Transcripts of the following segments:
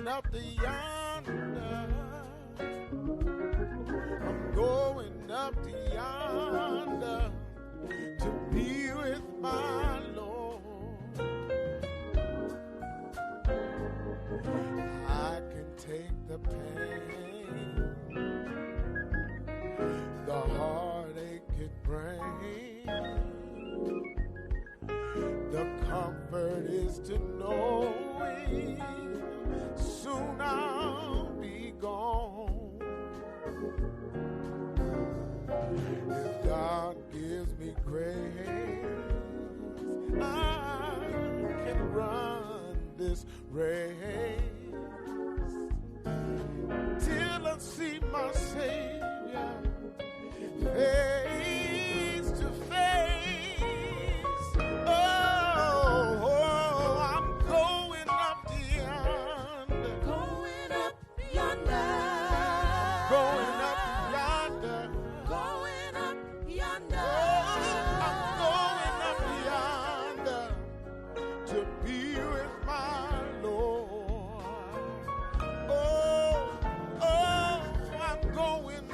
Up to yonder, I'm going up to yonder to be with my Lord. I can take the pain, the heartache it brings. The comfort is to knowing soon I'll be gone. If God gives me grace, I can run this race till I see my Savior face to face. Oh, I'm going up to yonder. Going up yonder. Going up yonder. Going up yonder. Oh, I'm going up yonder to be with my Lord. Oh, I'm going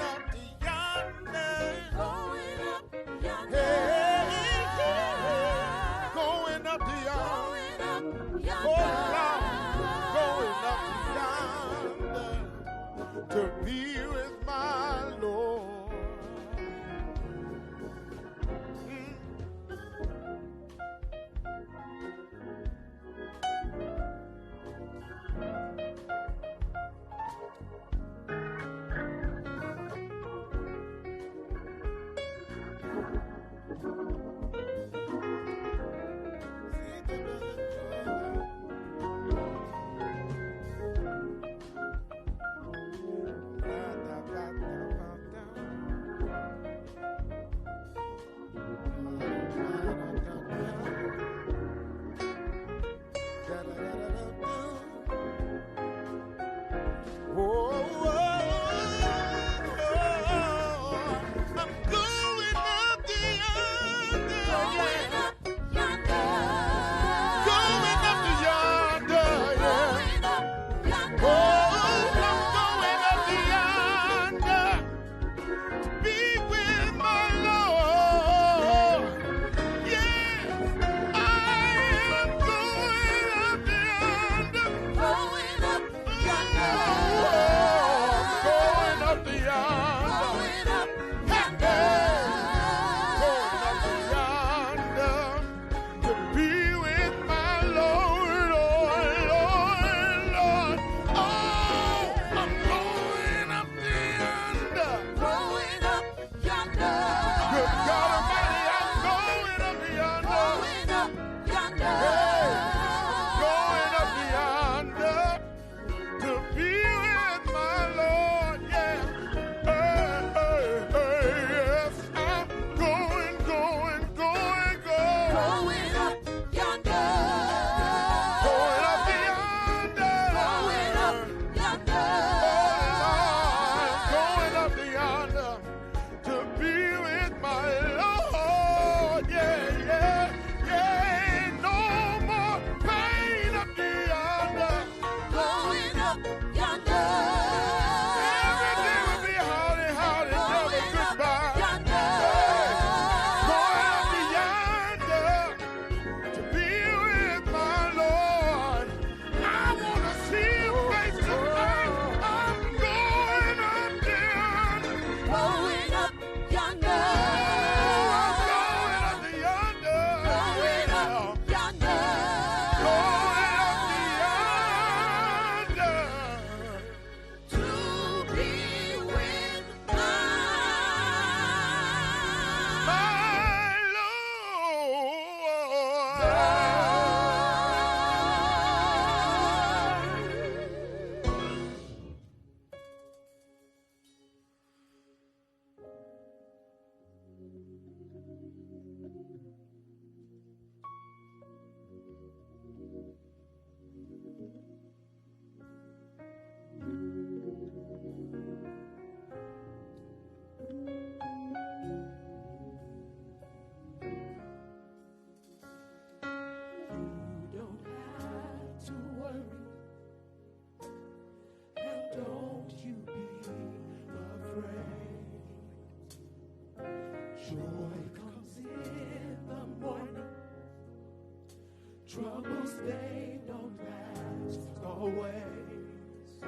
Troubles, they don't last always.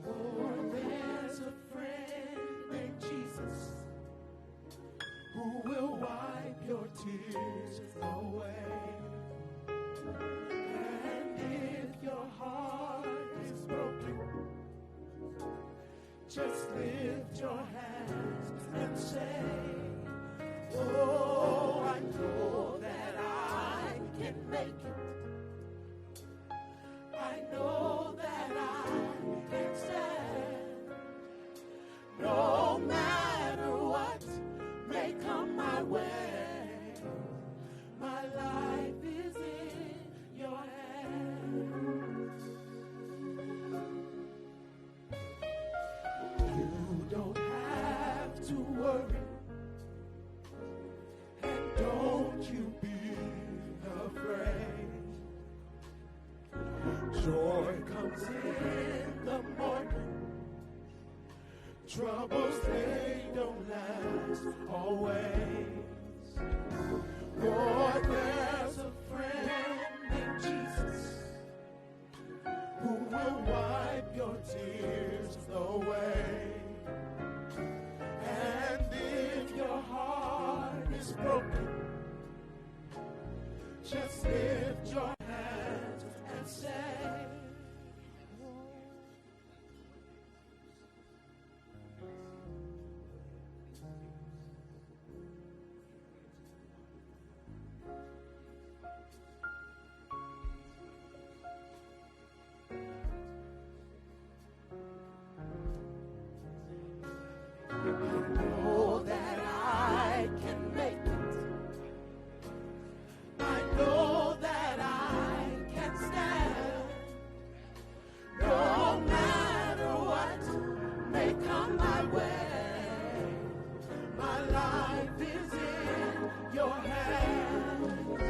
Oh, there's a friend named Jesus who will wipe your tears away. And if your heart is broken, just lift your hands and say, oh, I know that I can make it. I know that I can stand. No matter what may come my way, my life is in your hands. You don't have to worry, and don't you be afraid. Joy comes in the morning. Troubles, they don't last always. For there's a friend named Jesus who will wipe your tears away. And if your heart is broken, just lift your hands and say, I know that I can make it. I know that I can stand. No matter what may come my way, my life is in your hands.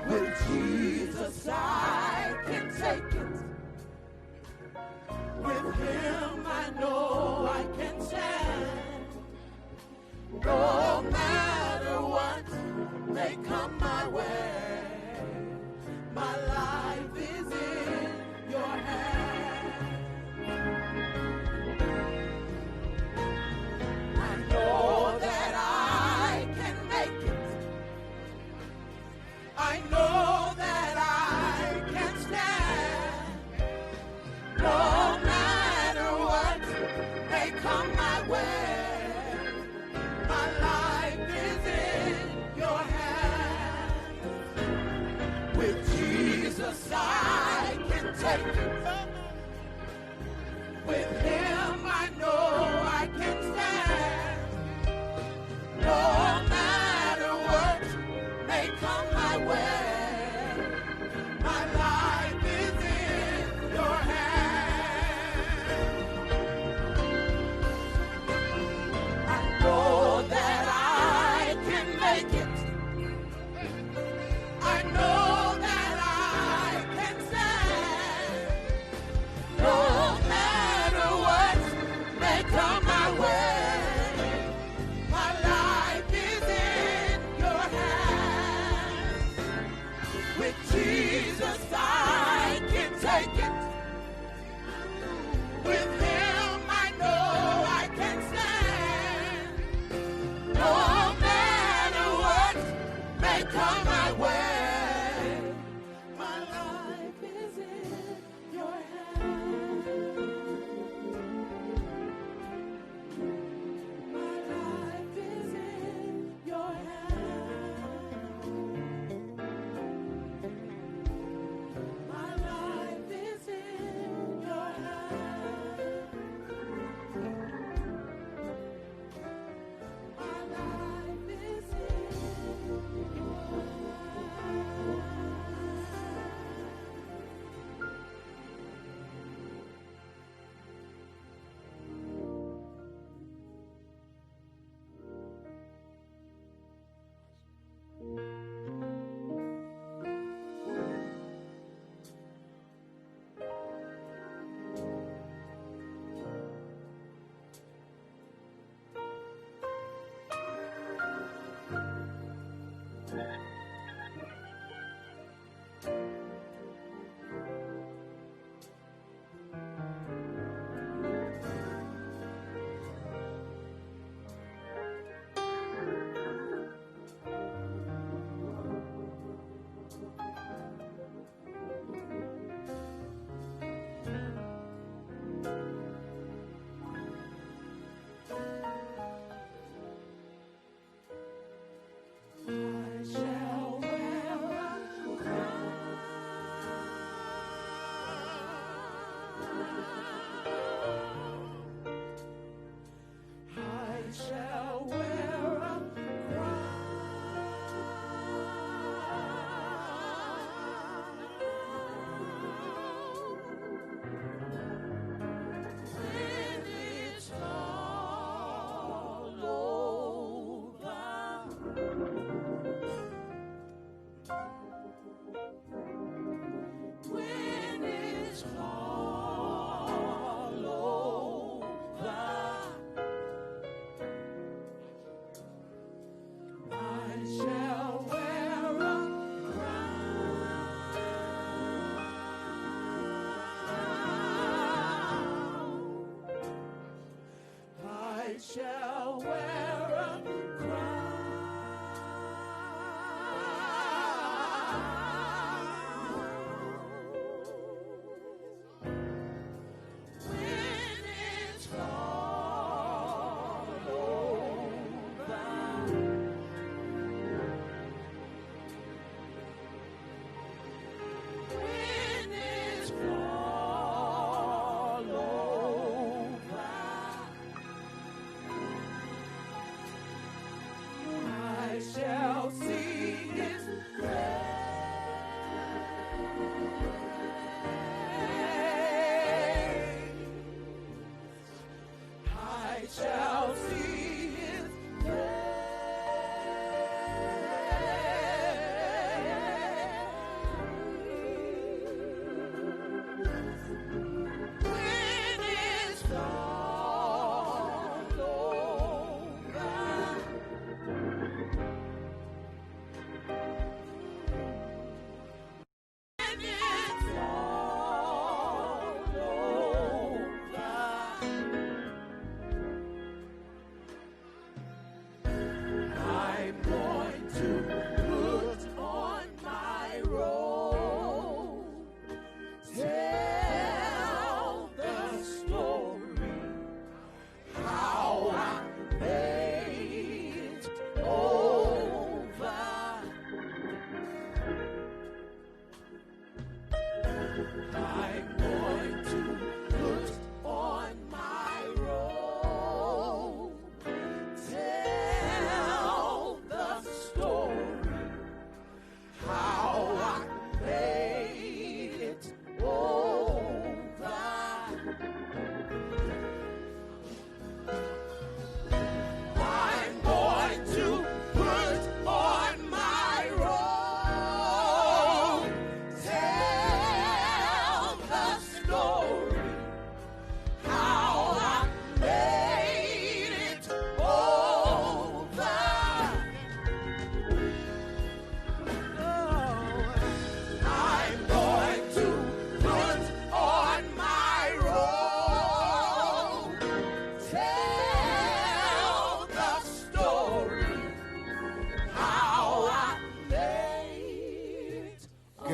With Jesus I can take it. With him I know I can stand. No matter what may come my way, my life is in your hands. I know that I can make it. I know that I can stand. No matter what may come my way, my life is in your hands. With Jesus I can take it. With him I know I can stand. No matter what may come my way, my life is in your hands. I know that I can make it. I know that I can stand. No matter what may come my way, my life is in your hands. With Jesus I can take it. With him I know I can stand. No matter what may come my way, my life is in your hands. My life is in your hands. My life is in your hands. My life is in your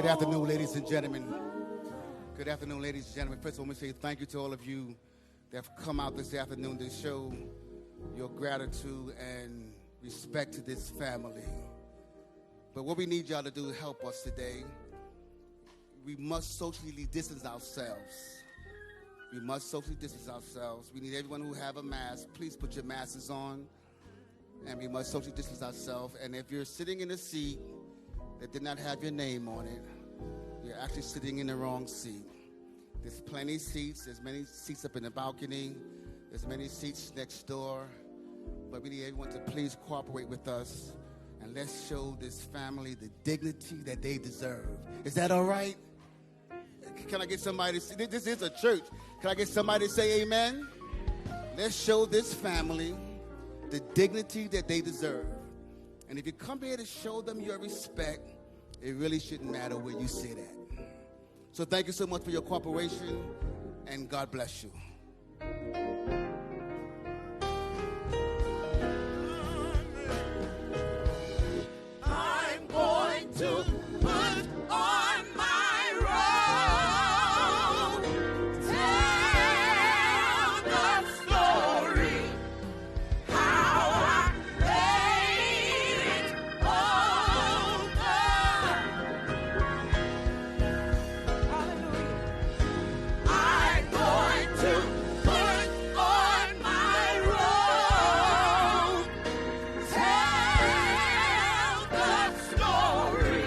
Good afternoon, ladies and gentlemen. Good afternoon, ladies and gentlemen. First, I want to say thank you to all of you that have come out this afternoon to show your gratitude and respect to this family. But what we need y'all to do to help us today, we must socially distance ourselves. We must socially distance ourselves. We need everyone who have a mask, please put your masks on. And we must socially distance ourselves. And if you're sitting in a seat that did not have your name on it, you're actually sitting in the wrong seat. There's plenty of seats. There's many seats up in the balcony. There's many seats next door. But we need everyone to please cooperate with us. And let's show this family the dignity that they deserve. Is that all right? Can I get somebody to say, this is a church. Can I get somebody to say amen? Let's show this family the dignity that they deserve. And if you come here to show them your respect, it really shouldn't matter where you sit at. So thank you so much for your cooperation, and God bless you. I'm going to put on my robe, tell the story, how I made it over. Hallelujah. I'm going to put on my robe, tell the story,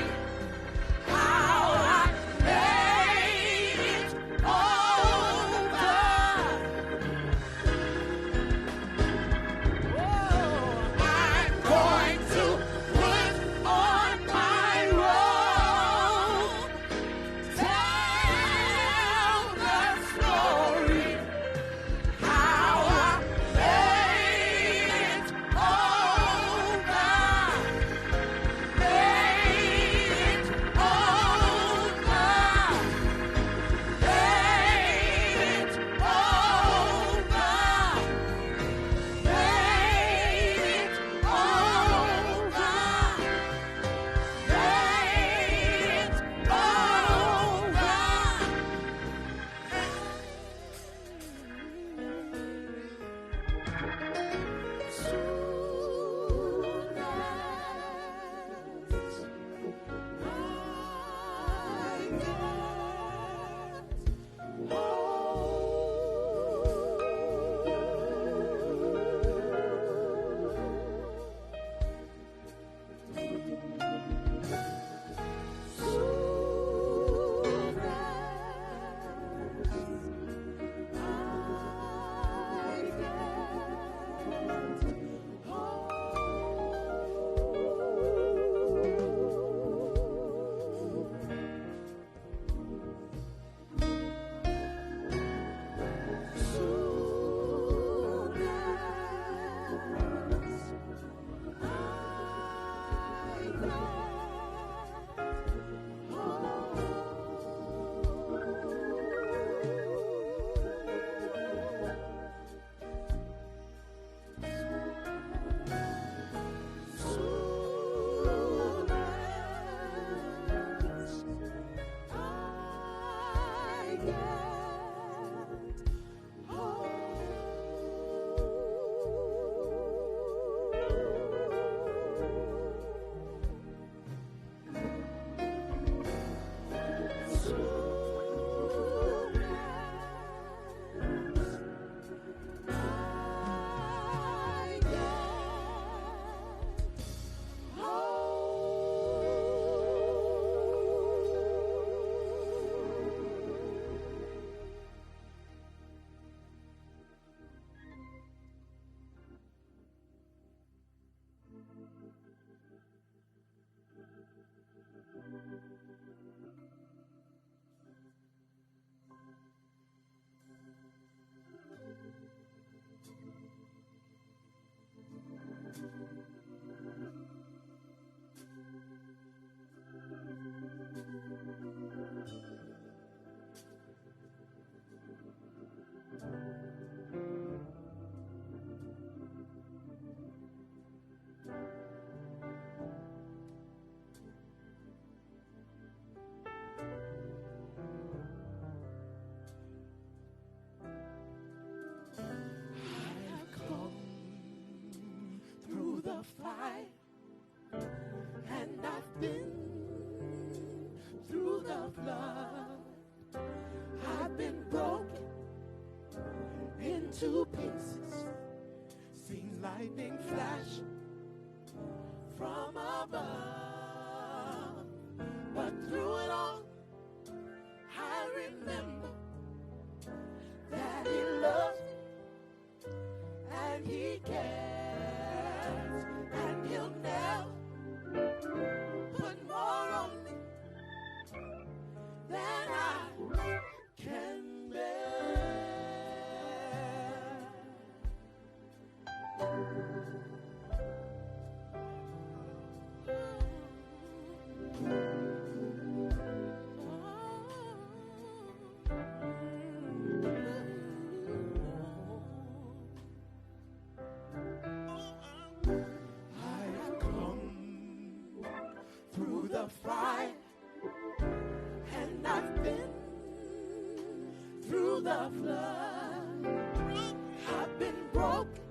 into pieces. Seen lightning flash from above, but through it all, I remember that he loves me and he cares, and he'll never put more on me than I can bear. I've come through the fire, and I've been through the flood. I've been broken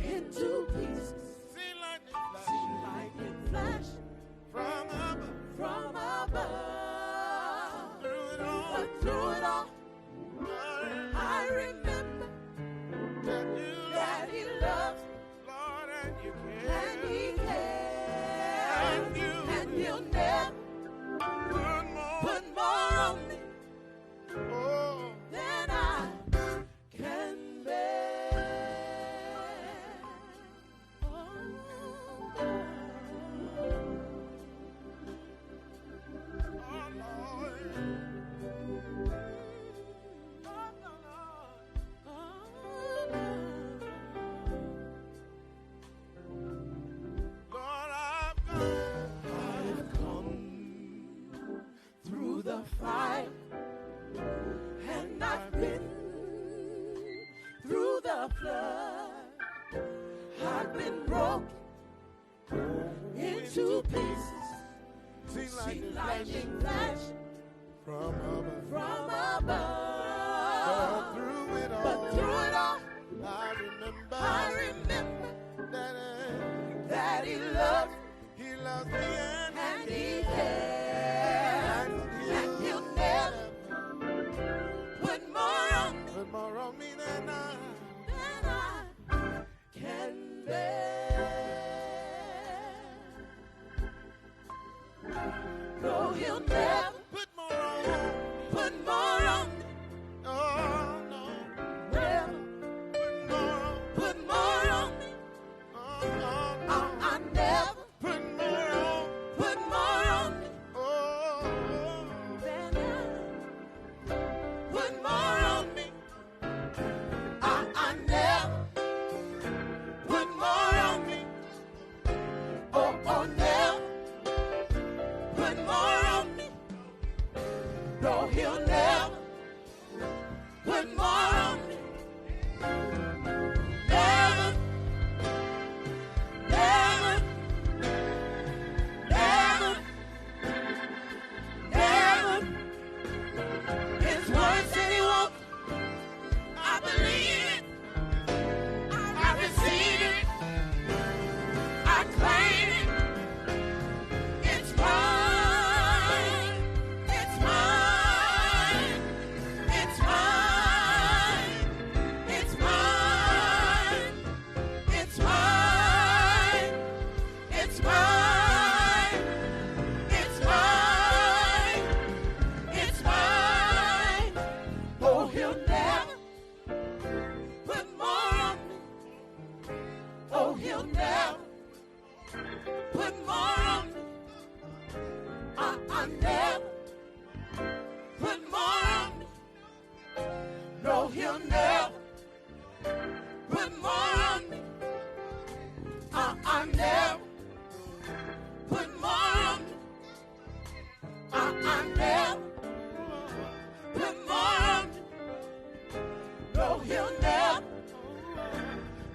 into pieces. Seen lightning flash from above. But through it all, I remember that he loves me and he cares, and he'll never put more on me than I can bear. I've come through the fire, and I've been through the flood. I've been broken into pieces. Seen lightning flash From above. from above. But through it all, But through it all, I I remember that that he loves he loves me and he cares, and he'll never put more on me put more on me than I. than I can bear. No, he'll never Put more on. put more on me, Oh no. never Put more on. put more on me. Oh no. I never Put more on. put more on me Oh. than I put more on me. I never put more on me. Oh, never put more on me. No, he'll never put more on me. Never, never, never, never. His word said he won't. I believe it. I receive it. I claim it. It's mine. It's mine. It's mine. It's mine. It's mine. It's mine. It's mine. It's mine. Oh, he'll never put more on me. Oh, he'll never put more on me. I never put more on me. No, he'll never put more on me. I never put more on me. I never put more on me. No, he'll never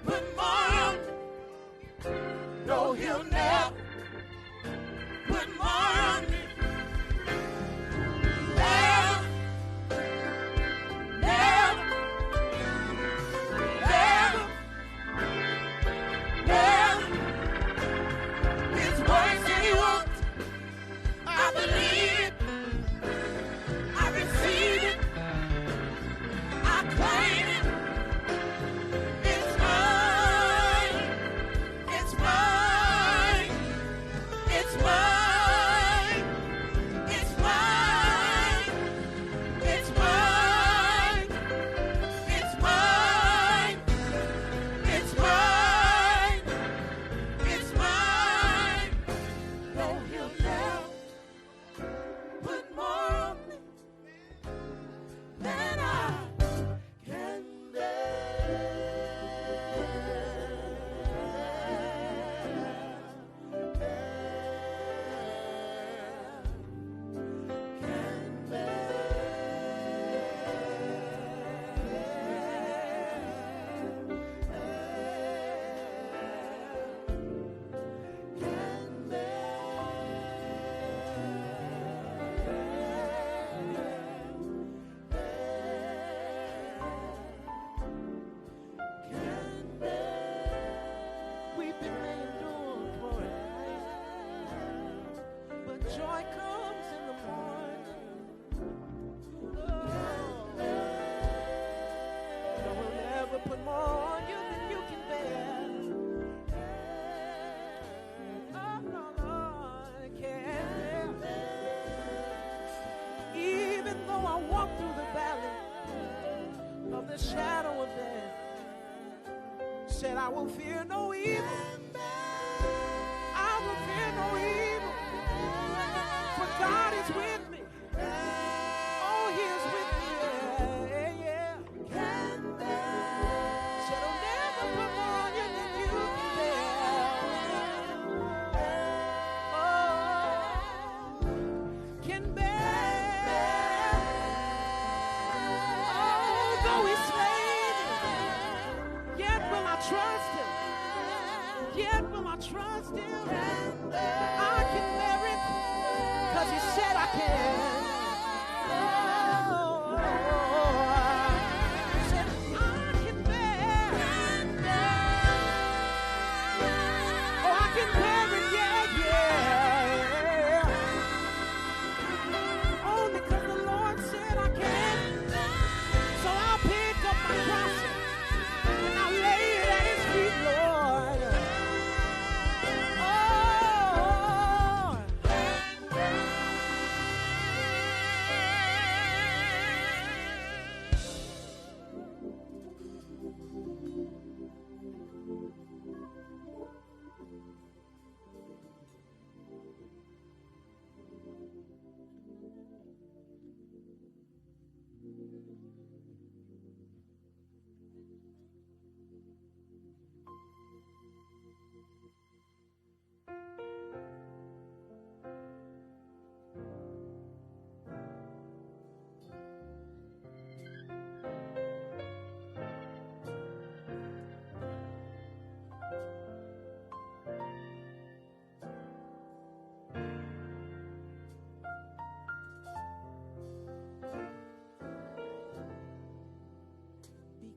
put more on me. No, he'll never put more on me. joy comes in the morning. No one will ever put more on you than you can bear. Oh, Lord, I can't bear. Even though I walk through the valley of the shadow of death, said I will fear no evil. I will fear no evil, for God is with me. Oh, He is with me, yeah, yeah. Said I'll never put more on you than you can bear. Oh, can bear. Oh, though He slay me, yet will I trust Him. Yet will I trust Him. I can bear it, 'cause He said I can. Oh, said I can bear. Oh, I can bear it, yeah, yeah. Only 'cause the Lord said I can. So I'll pick up my cross and I'll lay it at His feet, Lord.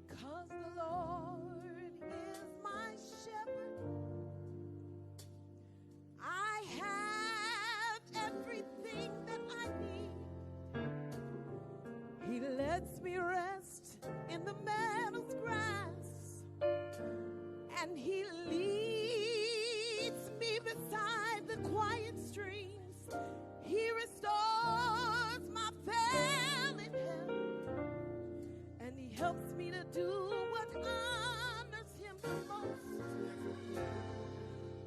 Because the Lord is my shepherd, I have everything that I need. He lets me rest in the meadow's grass, and He leads me beside the quiet streams. He restores my failing health, and He helps me to do what honors Him the most.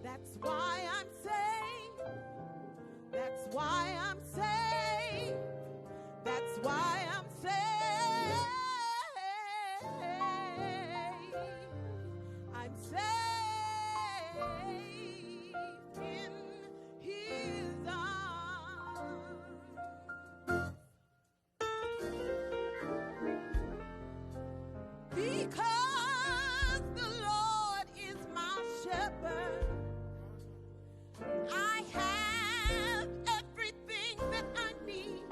That's why I'm saved. That's why I'm saved. That's why I'm saved. I'm saved in His arms. Because the Lord is my shepherd, I have everything that I need.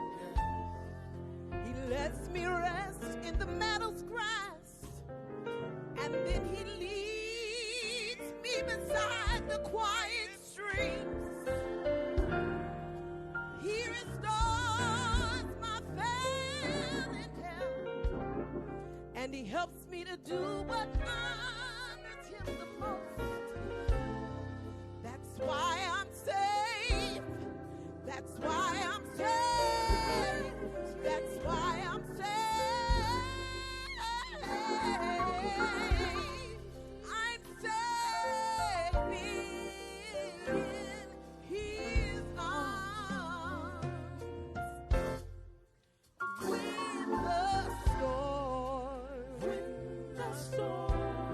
He lets me rest in the meadow's grass, and then He leads me beside the quiet streams. He restores my failing health, and He helps me to do what honors Him the most. That's why I'm saved. That's why I'm saved. That's why I'm saved. I'm saved in His arms. When the storm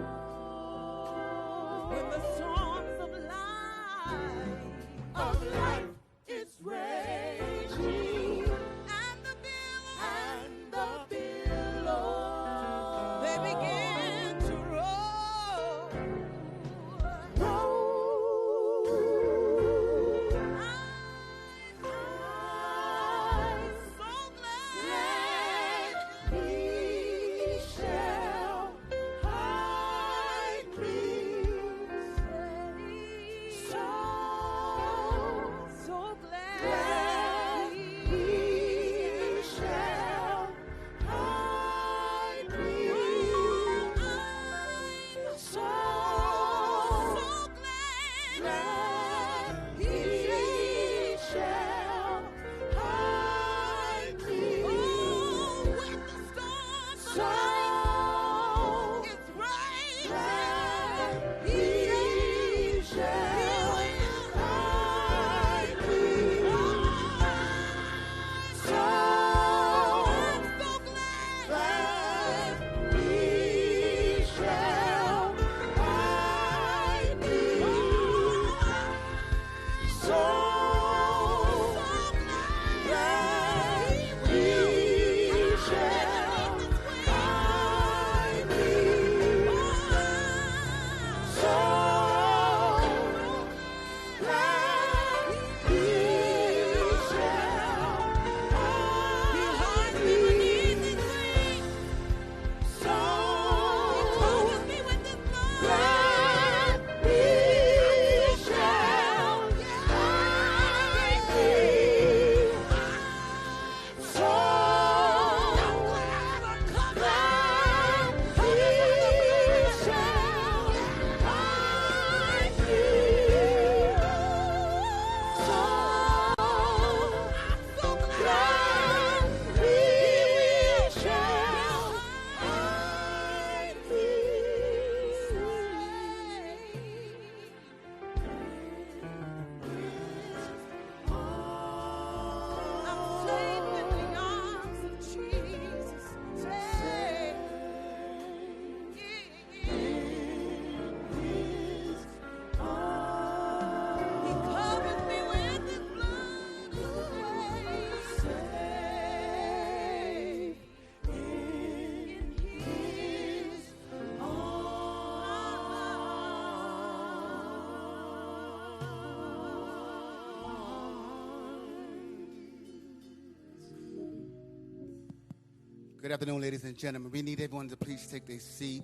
Good afternoon, ladies and gentlemen. We need everyone to please take their seat.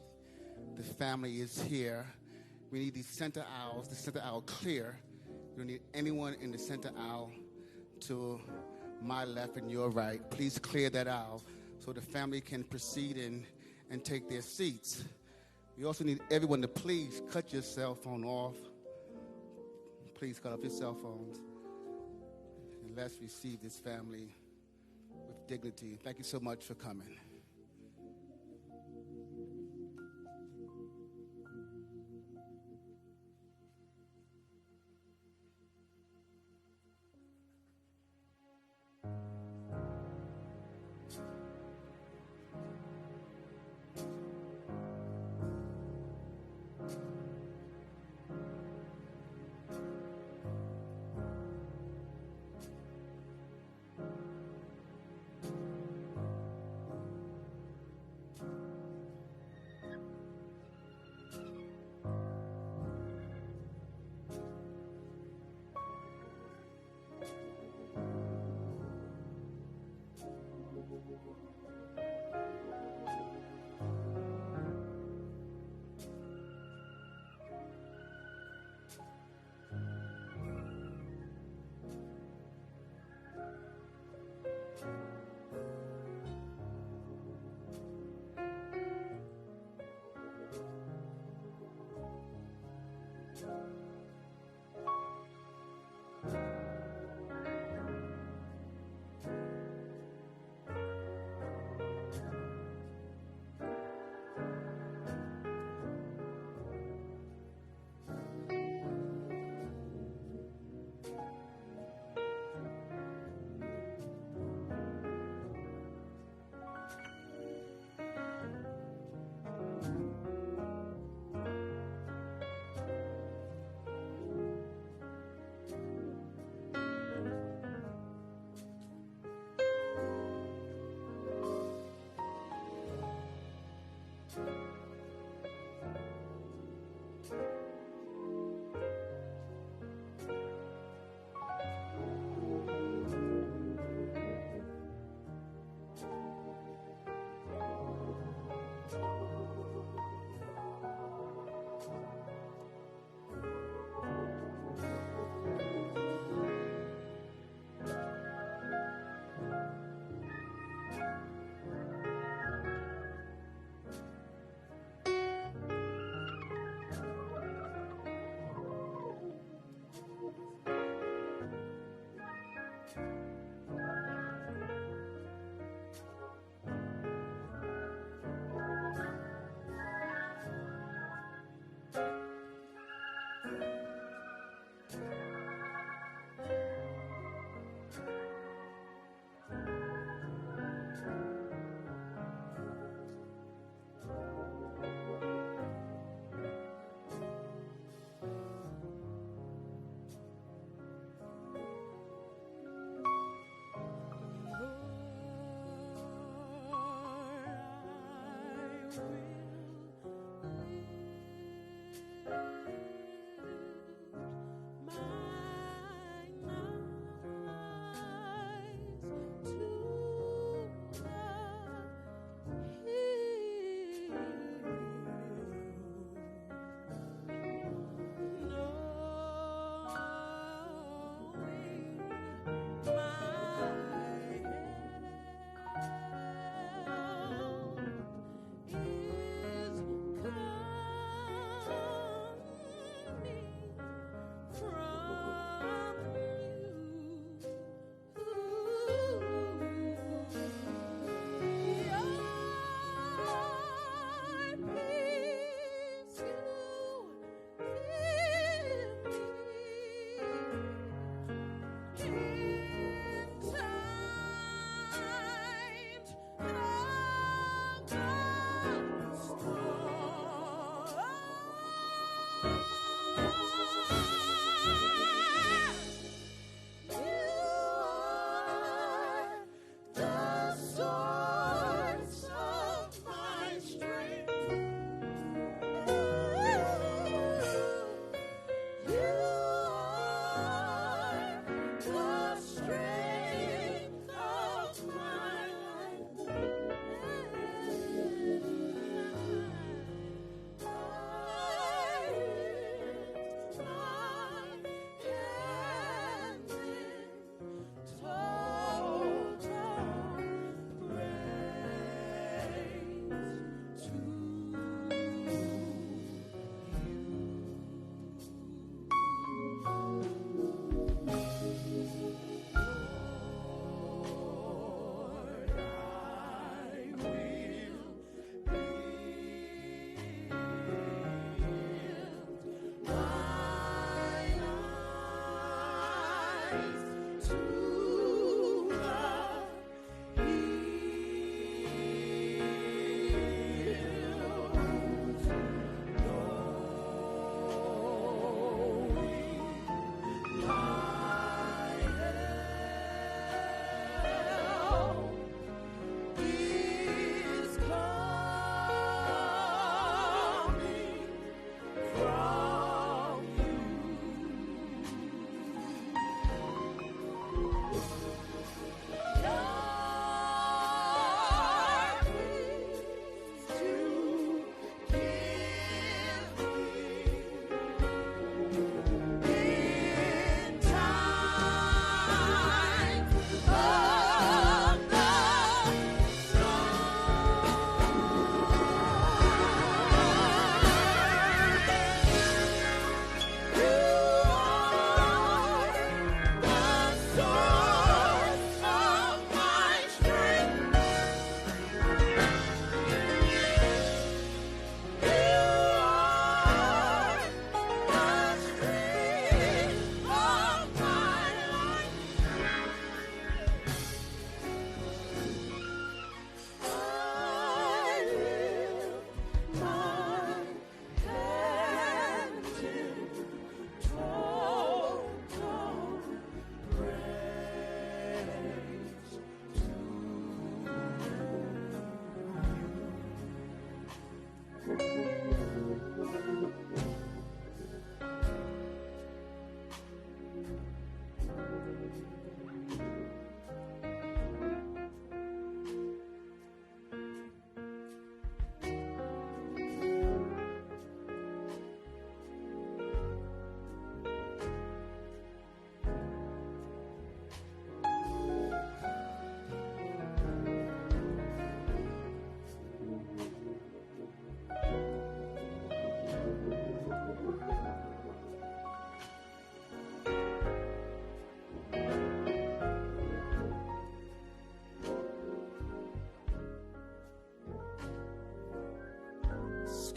The family is here. We need these center aisles, the center aisle clear. We don't need anyone in the center aisle to my left and your right. Please clear that aisle so the family can proceed and take their seats. We also need everyone to please cut your cell phone off. Please cut off your cell phones. And let's receive this family with dignity. Thank you so much for coming.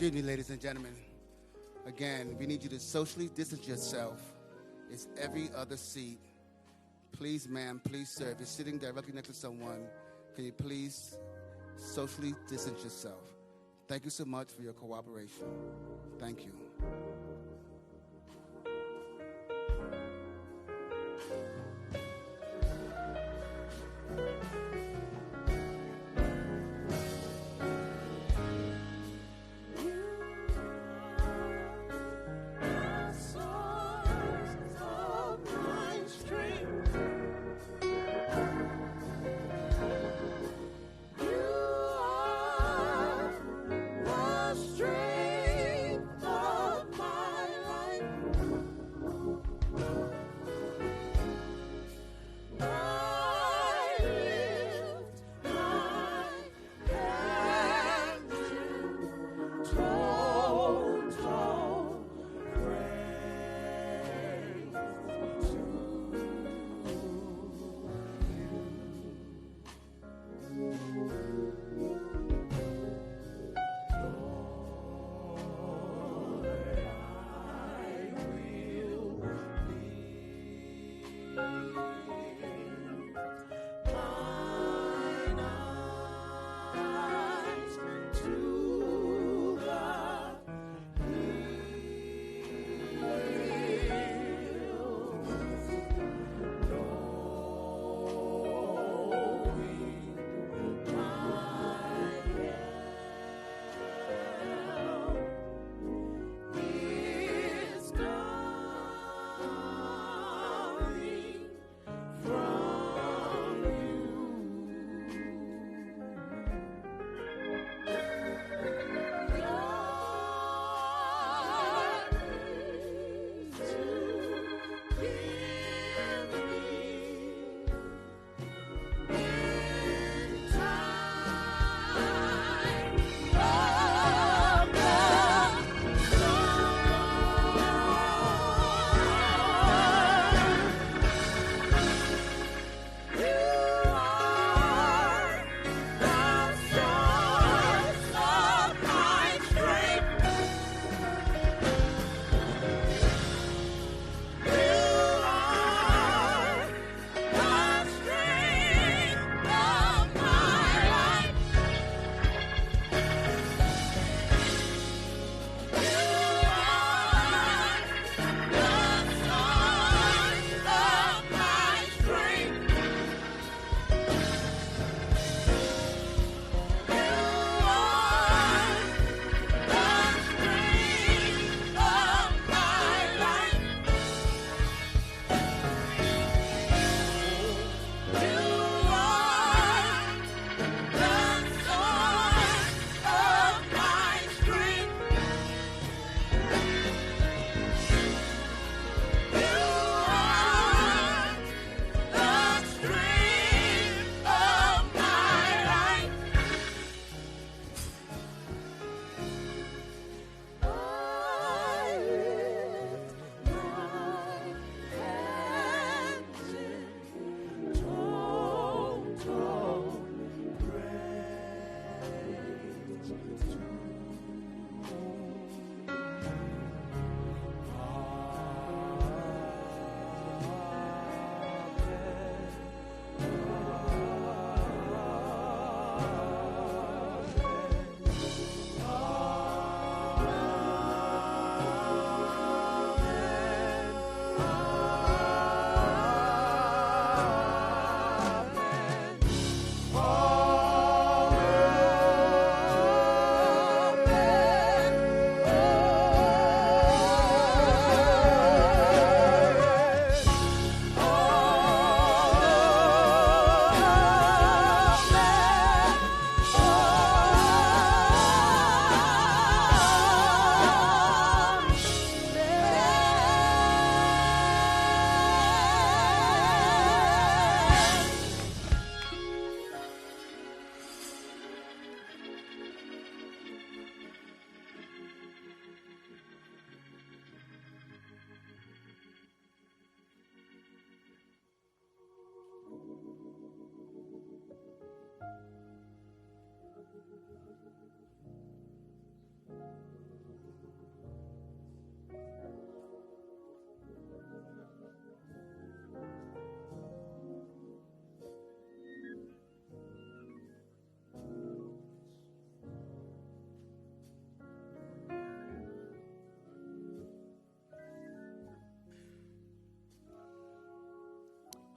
Excuse me, ladies and gentlemen. Again, we need you to socially distance yourself. It's every other seat. Please, ma'am, please, sir, if you're sitting directly next to someone, can you please socially distance yourself? Thank you so much for your cooperation. Thank you. Strength of my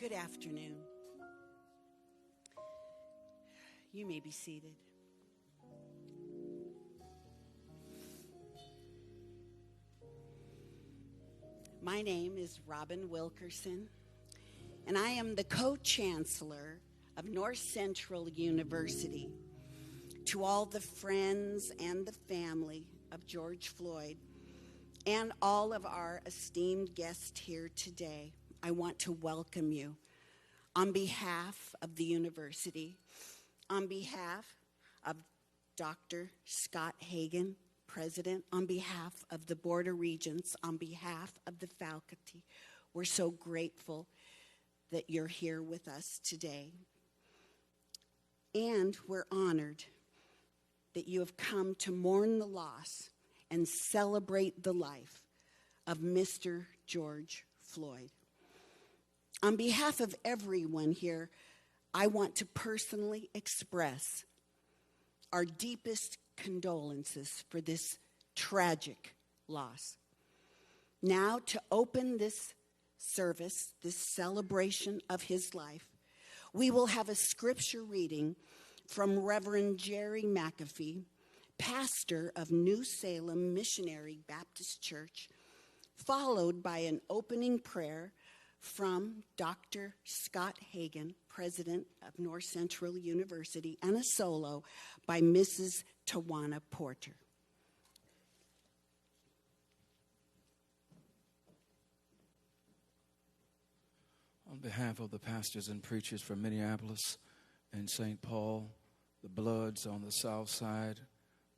Good afternoon. You may be seated. My name is Robin Wilkerson, and I am the co-chancellor of North Central University. To all the friends and the family of George Floyd and all of our esteemed guests here today, I want to welcome you on behalf of the university, on behalf of Dr. Scott Hagan, President, on behalf of the Board of Regents, on behalf of the faculty. We're so grateful that you're here with us today. And we're honored that you have come to mourn the loss and celebrate the life of Mr. George Floyd. On behalf of everyone here, I want to personally express our deepest condolences for this tragic loss. Now, to open this service, this celebration of his life, we will have a scripture reading from Reverend Jerry McAfee, pastor of New Salem Missionary Baptist Church, followed by an opening prayer from Dr. Scott Hagan, President of North Central University, and a solo by Mrs. Tawana Porter. On behalf of the pastors and preachers from Minneapolis and St. Paul, the Bloods on the south side,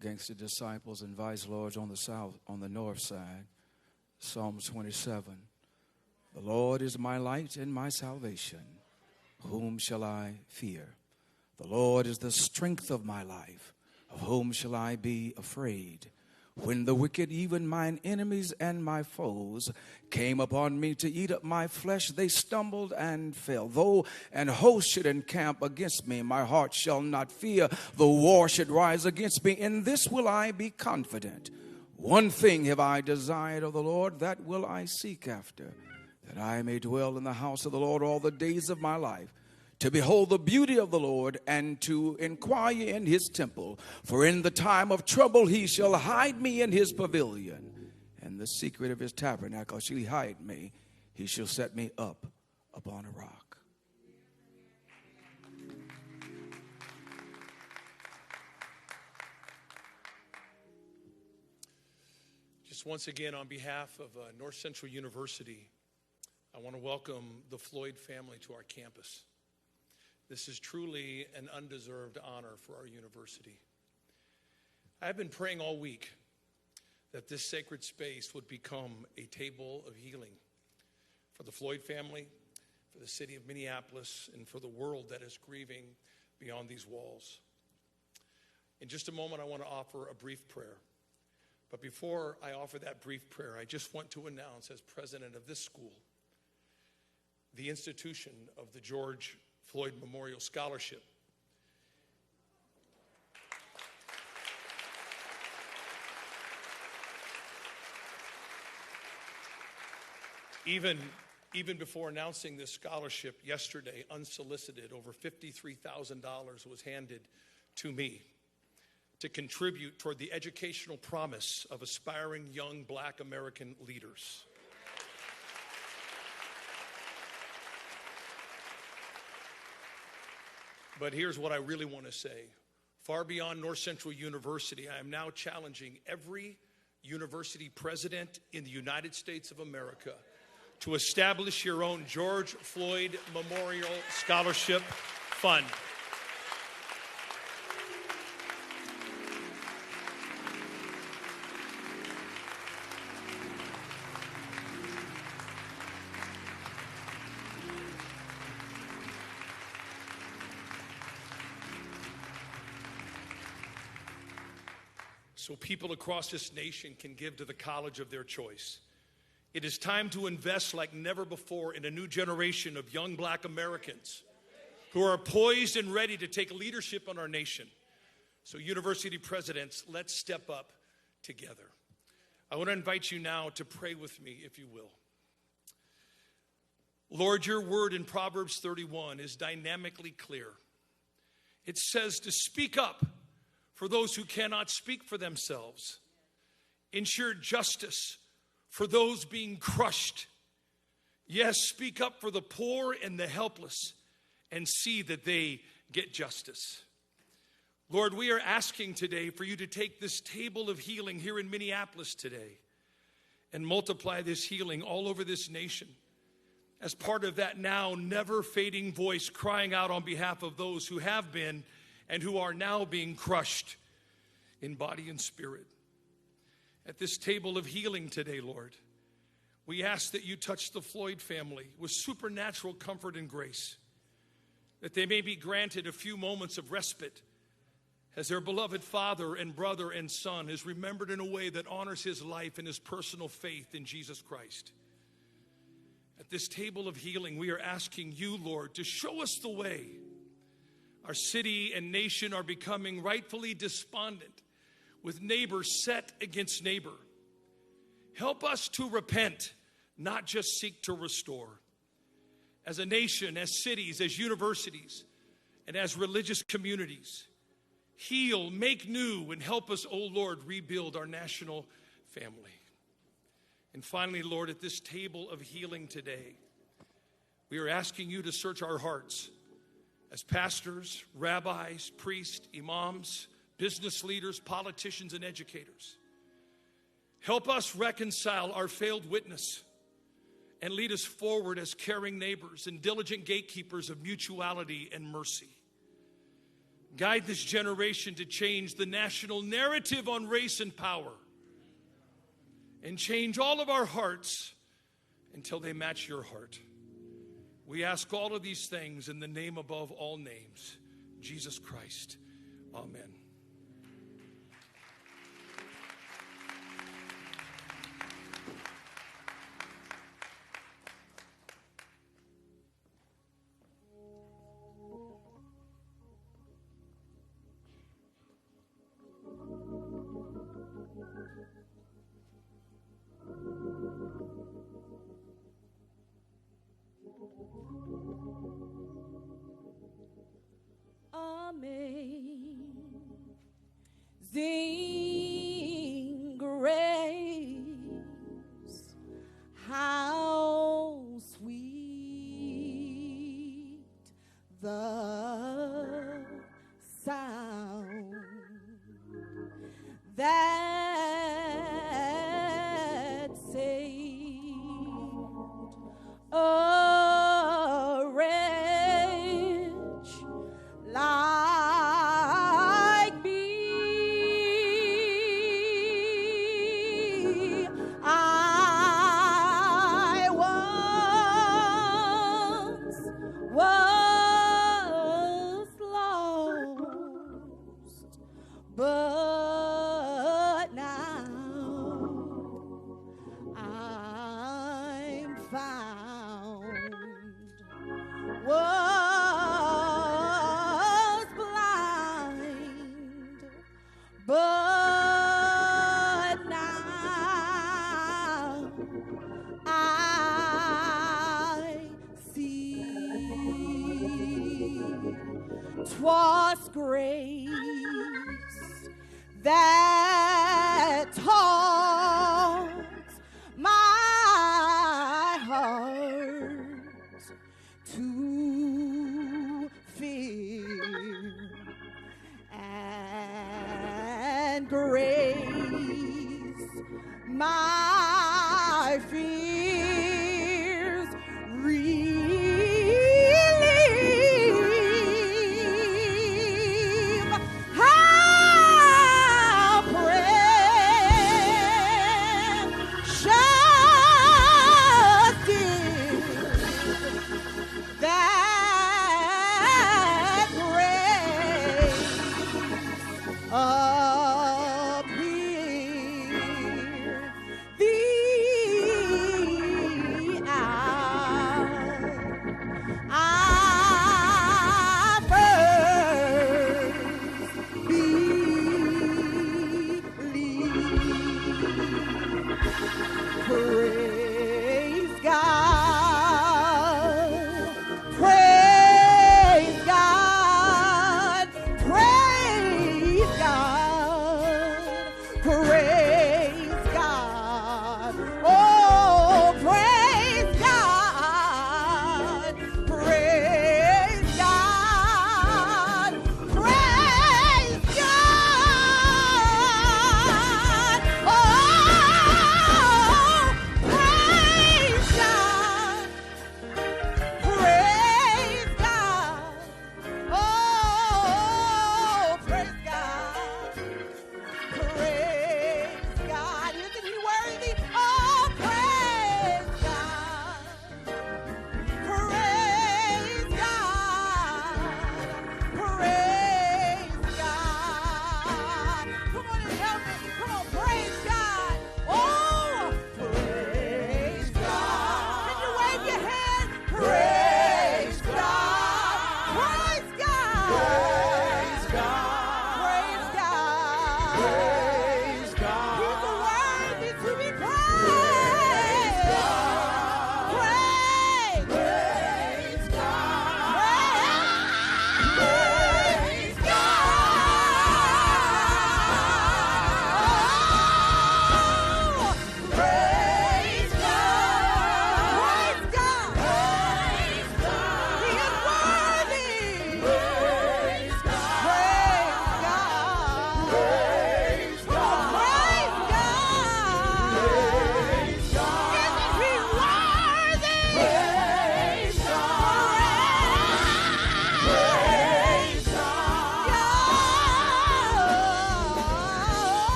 Gangster Disciples and Vice Lords on the north side, Psalm 27. The Lord is my light and my salvation. Whom shall I fear? The Lord is the strength of my life. Of whom shall I be afraid? When the wicked, even mine enemies and my foes, came upon me to eat up my flesh, they stumbled and fell. Though an host should encamp against me, my heart shall not fear. The war should rise against me. In this will I be confident. One thing have I desired of the Lord, that will I seek after, that I may dwell in the house of the Lord all the days of my life, to behold the beauty of the Lord and to inquire in his temple. For in the time of trouble he shall hide me in his pavilion, and the secret of his tabernacle shall he hide me. He shall set me up upon a rock. Just once again, on behalf of North Central University, I want to welcome the Floyd family to our campus. This is truly an undeserved honor for our university. I've been praying all week that this sacred space would become a table of healing for the Floyd family, for the city of Minneapolis, and for the world that is grieving beyond these walls. In just a moment, I want to offer a brief prayer. But before I offer that brief prayer, I just want to announce, as president of this school, the institution of the George Floyd Memorial Scholarship. Even before announcing this scholarship yesterday, unsolicited, over $53,000 was handed to me to contribute toward the educational promise of aspiring young Black American leaders. But here's what I really want to say. Far beyond North Central University, I am now challenging every university president in the United States of America to establish your own George Floyd Memorial Scholarship Fund. So people across this nation can give to the college of their choice. It is time to invest like never before in a new generation of young Black Americans who are poised and ready to take leadership on our nation. So university presidents, let's step up together. I want to invite you now to pray with me, if you will. Lord, your word in Proverbs 31 is dynamically clear. It says to speak up for those who cannot speak for themselves. Ensure justice for those being crushed. Yes, speak up for the poor and the helpless and see that they get justice. Lord, we are asking today for you to take this table of healing here in Minneapolis today and multiply this healing all over this nation as part of that now never fading voice crying out on behalf of those who have been and who are now being crushed in body and spirit. At this table of healing today, Lord, we ask that you touch the Floyd family with supernatural comfort and grace, that they may be granted a few moments of respite as their beloved father and brother and son is remembered in a way that honors his life and his personal faith in Jesus Christ. At this table of healing, we are asking you, Lord, to show us the way. Our city and nation are becoming rightfully despondent, with neighbor set against neighbor. Help us to repent, not just seek to restore. As a nation, as cities, as universities, and as religious communities, heal, make new, and help us, oh Lord, rebuild our national family. And finally, Lord, at this table of healing today, we are asking you to search our hearts as pastors, rabbis, priests, imams, business leaders, politicians, and educators. Help us reconcile our failed witness and lead us forward as caring neighbors and diligent gatekeepers of mutuality and mercy. Guide this generation to change the national narrative on race and power and change all of our hearts until they match your heart. We ask all of these things in the name above all names, Jesus Christ. Amen. Amazing grace, how sweet the sound that saved a wretch like me. I once was lost, but now I'm found. Was blind, but now I see. 'Twas grace that taught my heart to fear, and grace my fears relieve. How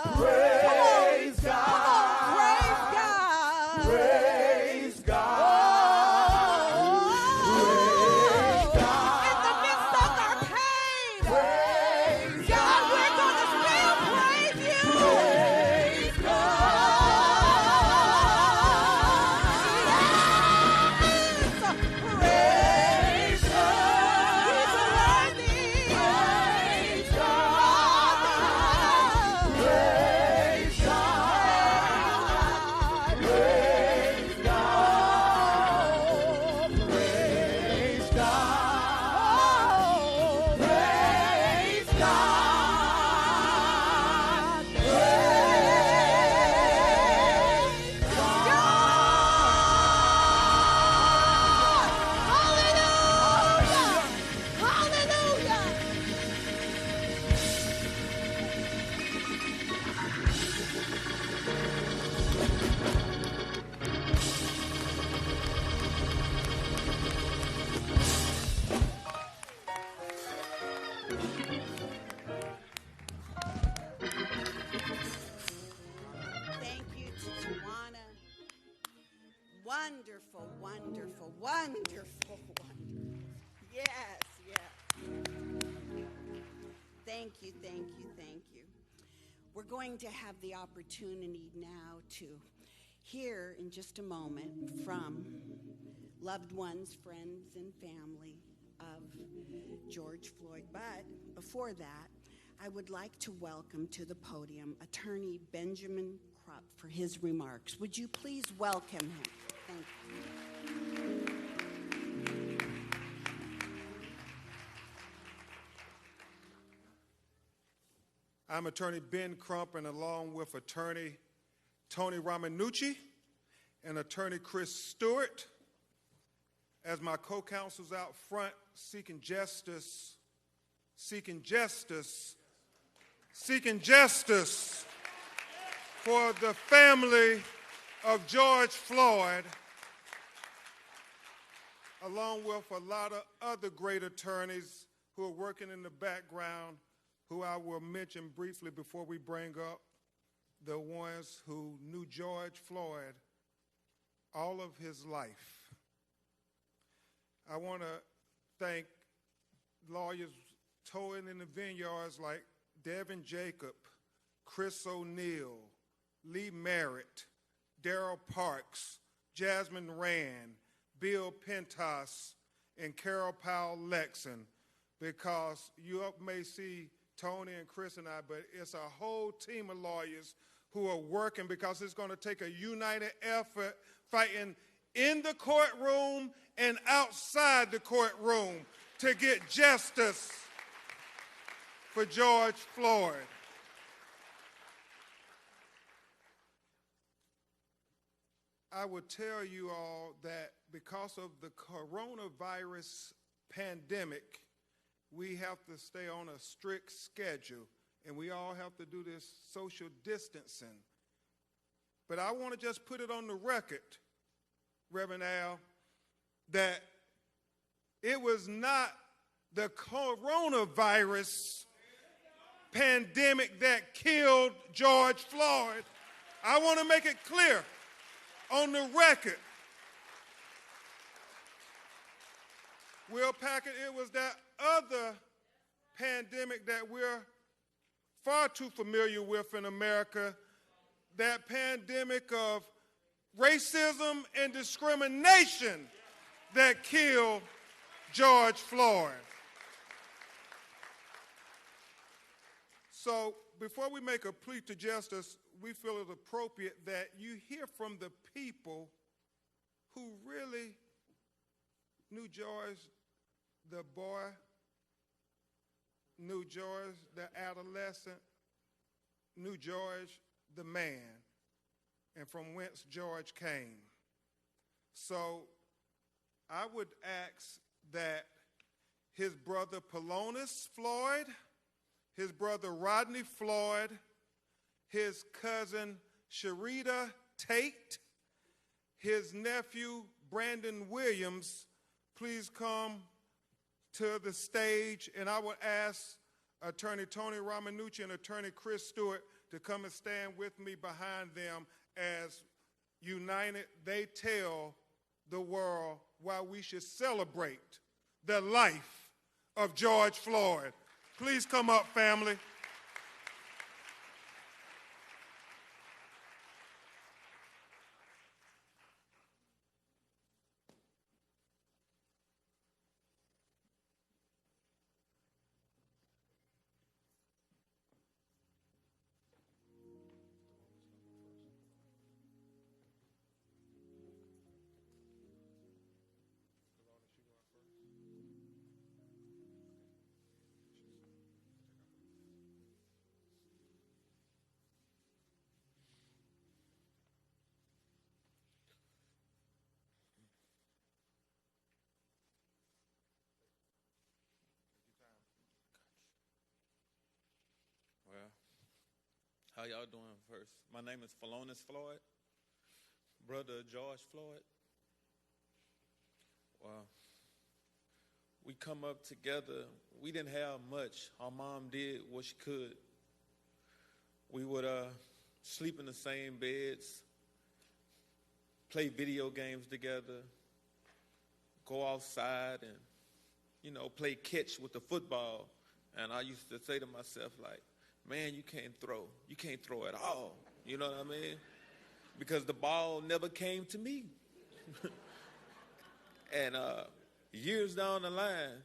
God. Praise Come on, God. praise God. Praise God. In the midst of our pain, Praise God, we're going to still praise you. Praise God. Praise God. He's worthy. Praise God. Praise God. Praise God. Praise God. Praise God. Hallelujah! Hallelujah! Thank you to Tawana. Wonderful, wonderful, wonderful, wonderful. Yes, yes. Thank you, thank you, thank you. We're going to have the opportunity now to hear in just a moment from loved ones, friends, and family of George Floyd. But before that, I would like to welcome to the podium Attorney Benjamin Krupp for his remarks. Would you please welcome him? Thank you. I'm Attorney Ben Crump, and along with Attorney Tony Ramanucci and Attorney Chris Stewart, as my co-counsels out front seeking justice for the family of George Floyd, along with a lot of other great attorneys who are working in the background, who I will mention briefly before we bring up the ones who knew George Floyd all of his life. I want to thank lawyers towing in the vineyards like Devin Jacob, Chris O'Neill, Lee Merritt, Darrell Parks, Jasmine Rand, Bill Pentas, and Carol Powell Lexon, because you may see Tony and Chris and I, but it's a whole team of lawyers who are working, because it's going to take a united effort fighting in the courtroom and outside the courtroom to get justice for George Floyd. I would tell you all that because of the coronavirus pandemic, we have to stay on a strict schedule, and we all have to do this social distancing. But I want to just put it on the record, Reverend Al, that it was not the coronavirus pandemic that killed George Floyd. I want to make it clear on the record. Will Packard, it was that other pandemic that we're far too familiar with in America, that pandemic of racism and discrimination that killed George Floyd. So before we make a plea to justice, we feel it appropriate that you hear from the people who really knew George the boy, knew George the adolescent, knew George the man, and from whence George came. So I would ask that his brother Polonus Floyd, his brother Rodney Floyd, his cousin Sharita Tate, his nephew Brandon Williams, please come to the stage, and I would ask Attorney Tony Ramanucci and Attorney Chris Stewart to come and stand with me behind them as united they tell the world why we should celebrate the life of George Floyd. Please come up, family. Well, how y'all doing first? My name is Phalonis Floyd, brother of George Floyd. Well, we come up together. We didn't have much. Our mom did what she could. We would sleep in the same beds, play video games together, go outside and, play catch with the football. And I used to say to myself, like, man, you can't throw. You can't throw at all. You know what I mean? Because the ball never came to me. And years down the line,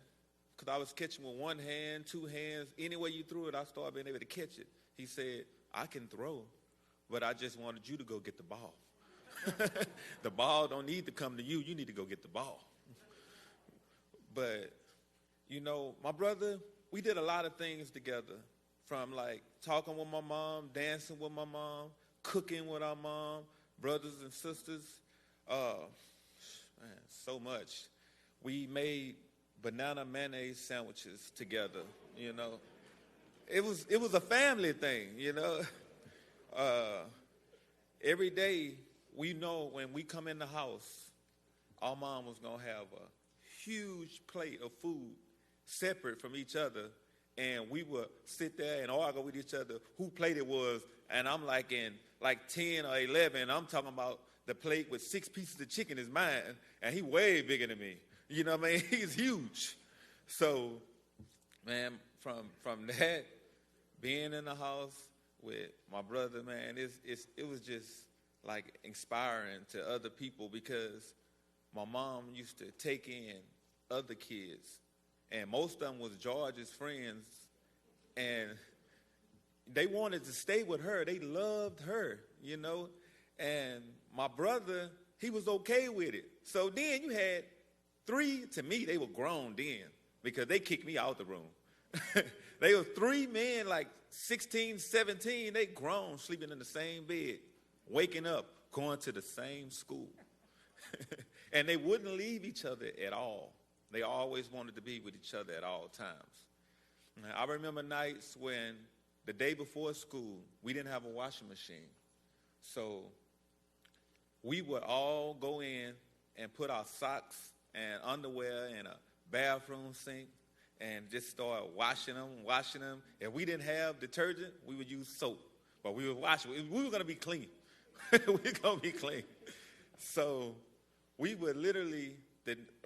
because I was catching with one hand, two hands, any way you threw it, I started being able to catch it. He said, I can throw, but I just wanted you to go get the ball. The ball don't need to come to you. You need to go get the ball. But, my brother, we did a lot of things together, from like talking with my mom, dancing with my mom, cooking with our mom, brothers and sisters. Man, so much. We made banana mayonnaise sandwiches together, It was a family thing, Every day, we know when we come in the house, our mom was going to have a huge plate of food separate from each other, and we would sit there and argue with each other who plate it was, and I'm like in 10 or 11, I'm talking about the plate with 6 pieces of chicken is mine, and he way bigger than me. You know what I mean? He's huge. So, man, from that, being in the house with my brother, man, it was just like inspiring to other people, because my mom used to take in other kids, and most of them was George's friends, and they wanted to stay with her. They loved her, and my brother, he was okay with it. So then you had 3, to me, they were grown then, because they kicked me out the room. They were 3 men, like 16, 17, they grown, sleeping in the same bed, waking up, going to the same school. And they wouldn't leave each other at all. They always wanted to be with each other at all times. I remember nights when the day before school, we didn't have a washing machine. So we would all go in and put our socks and underwear in a bathroom sink and just start washing them. If we didn't have detergent, we would use soap. But we would wash it. We were going to be clean. We were going to be clean. So we would literally,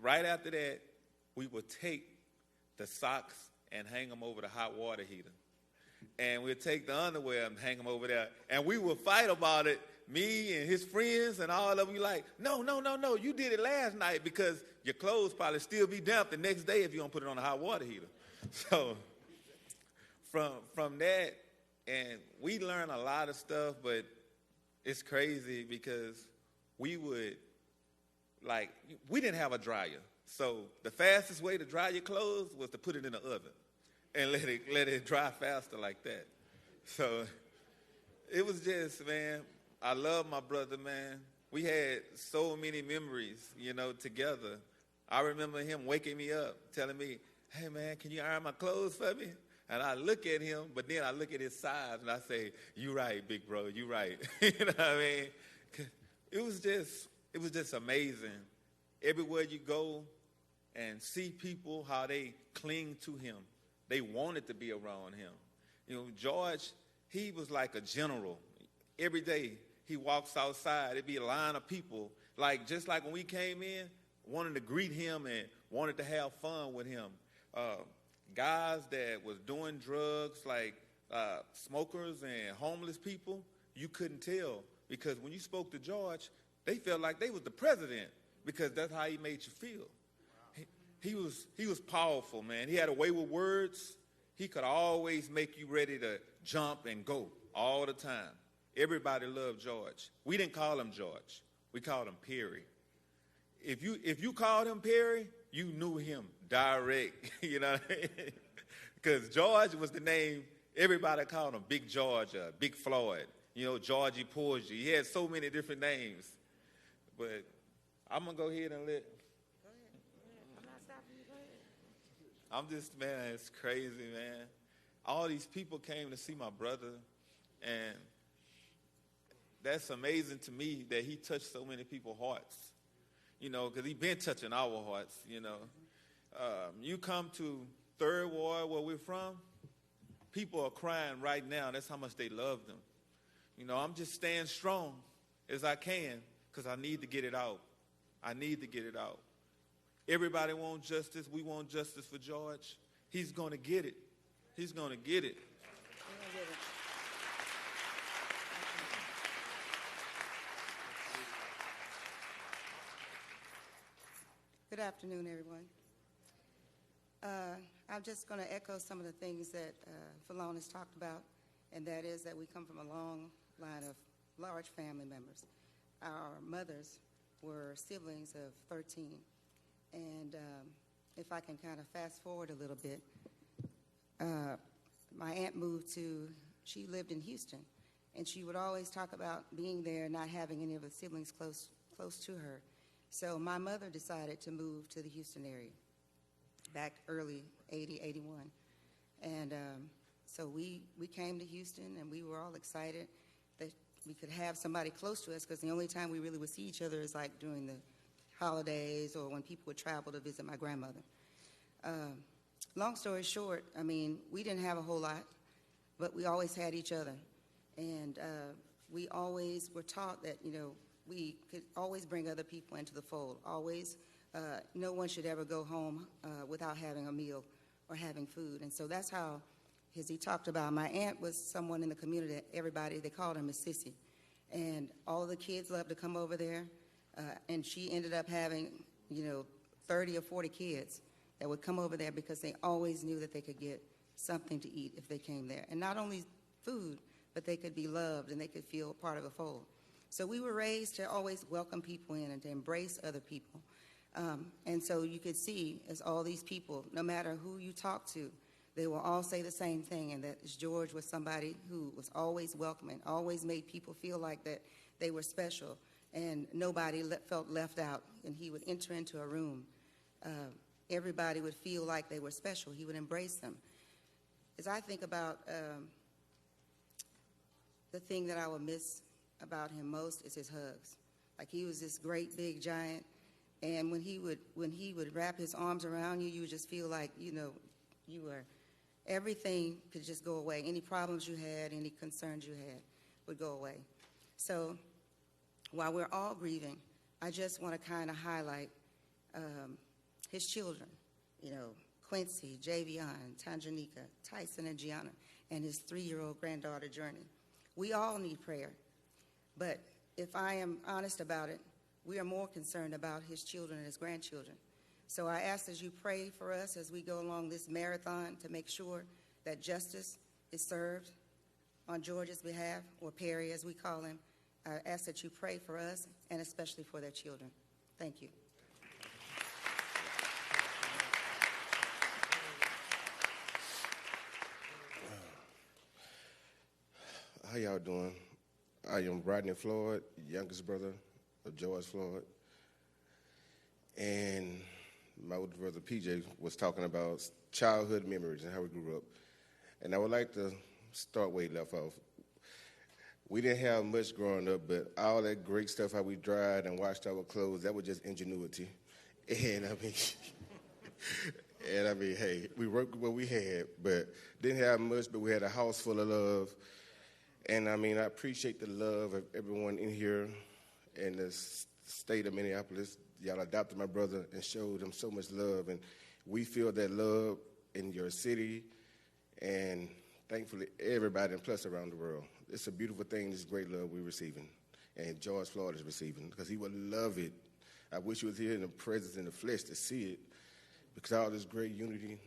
right after that, we would take the socks and hang them over the hot water heater. And we'd take the underwear and hang them over there. And we would fight about it, me and his friends and all of them. We like, no, you did it last night, because your clothes probably still be damp the next day if you don't put it on the hot water heater. So from that, and we learned a lot of stuff, but it's crazy because we didn't have a dryer. So the fastest way to dry your clothes was to put it in the oven and let it dry faster like that. So it was just, man, I love my brother, man. We had so many memories, together. I remember him waking me up, telling me, hey, man, can you iron my clothes for me? And I look at him, but then I look at his size, and I say, you right, big bro, you right. You know what I mean? It was just amazing. Everywhere you go and see people, how they cling to him. They wanted to be around him. George, he was like a general. Every day he walks outside, it'd be a line of people, like just like when we came in, wanted to greet him and wanted to have fun with him. Guys that was doing drugs, like smokers and homeless people, you couldn't tell, because when you spoke to George, they felt like they was the president, because that's how he made you feel. He was powerful, man. He had a way with words. He could always make you ready to jump and go all the time. Everybody loved George. We didn't call him George. We called him Perry. If you called him Perry, you knew him direct, you know what I mean? Because George was the name, everybody called him Big George, Big Floyd, you know, Georgie Porgy. He had so many different names. But I'm going to go ahead and let... Go ahead. I'm not stopping you. Go ahead. I'm just, man, it's crazy, man. All these people came to see my brother, and that's amazing to me that he touched so many people's hearts, you know, because he been touching our hearts, you know. You come to Third Ward, where we're from, people are crying right now. That's how much they love them. You know, I'm just staying strong as I can, because I need to get it out. I need to get it out. Everybody wants justice. We want justice for George. He's going to get it. He's going to get it. Good afternoon, everyone. I'm just going to echo some of the things that Falon has talked about, and that is that we come from a long line of large family members. Our mothers were siblings of 13, and if I can kind of fast forward a little bit, my aunt she lived in Houston, and she would always talk about being there and not having any of the siblings close to her. So my mother decided to move to the Houston area back early 80, 81. And so we came to Houston, and we were all excited that we could have somebody close to us, because the only time we really would see each other is like during the holidays or when people would travel to visit my grandmother. Long story short, I mean, we didn't have a whole lot, but we always had each other. And we always were taught that, you know, we could always bring other people into the fold. Always, no one should ever go home without having a meal or having food. And so that's how, as he talked about, my aunt was someone in the community that everybody, they called her Miss Sissy. And all the kids loved to come over there. And she ended up having, 30 or 40 kids that would come over there because they always knew that they could get something to eat if they came there. And not only food, but they could be loved and they could feel part of a fold. So we were raised to always welcome people in and to embrace other people. And so you could see, as all these people, no matter who you talk to, they will all say the same thing, and that George was somebody who was always welcoming, always made people feel like that they were special, and nobody felt left out. And he would enter into a room. Everybody would feel like they were special. He would embrace them. As I think about the thing that I would miss about him most is his hugs. Like, he was this great big giant, and when he would wrap his arms around you, you would just feel like, you were, everything could just go away. Any problems you had, any concerns you had would go away. So while we're all grieving, I just want to kind of highlight his children, Quincy, Javion, Tanjanika, Tyson, and Gianna, and his 3-year-old granddaughter, Journey. We all need prayer. But if I am honest about it, we are more concerned about his children and his grandchildren. So I ask that you pray for us as we go along this marathon to make sure that justice is served on George's behalf, or Perry as we call him. I ask that you pray for us and especially for their children. Thank you. How y'all doing? I am Rodney Floyd, youngest brother of George Floyd. And my older brother PJ was talking about childhood memories and how we grew up. And I would like to start where he left off. We didn't have much growing up, but all that great stuff, how we dried and washed our clothes, that was just ingenuity. And hey, we worked with what we had, but didn't have much, but we had a house full of love. And I mean, I appreciate the love of everyone in here in the state of Minneapolis. Y'all adopted my brother and showed him so much love. And we feel that love in your city and thankfully everybody and plus around the world. It's a beautiful thing, this great love we're receiving. And George Floyd is receiving because he would love it. I wish he was here in the presence in the flesh to see it because all this great unity,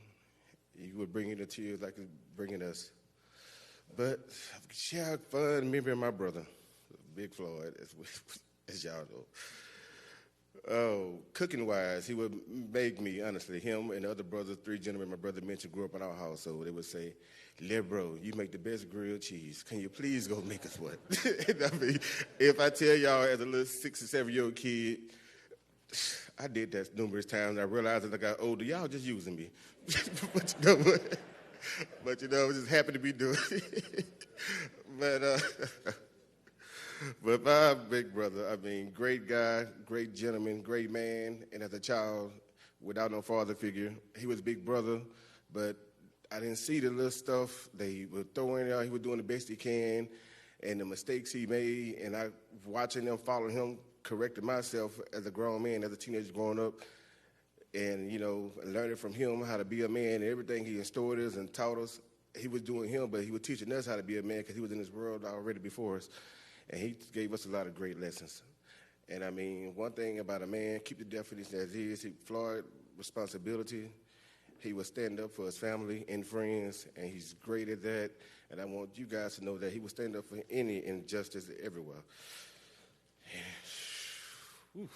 he would bring in the tears like it's bringing us. But she had fun remembering my brother, Big Floyd, as y'all know. Oh, cooking-wise, he would make me, honestly, him and the other brothers, 3 gentlemen my brother mentioned grew up in our house, so they would say, "Little bro, you make the best grilled cheese. Can you please go make us one?" I mean, if I tell y'all as a little 6 or 7-year-old kid, I did that numerous times. I realized as I got older, y'all just using me. But you know what? But you know, I was just happy to be doing it. But my big brother, I mean, great guy, great gentleman, great man, and as a child, without no father figure, he was big brother, but I didn't see the little stuff they were throwing out. He was doing the best he can, and the mistakes he made, and I, watching them, following him, corrected myself as a grown man, as a teenager growing up, and, you know, learning from him how to be a man and everything he instilled us and taught us. He was doing him, but he was teaching us how to be a man because he was in this world already before us. And he gave us a lot of great lessons. And I mean, one thing about a man, keep the definition as is. Floyd, responsibility. He will stand up for his family and friends, and he's great at that. And I want you guys to know that he will stand up for any injustice everywhere. Whew.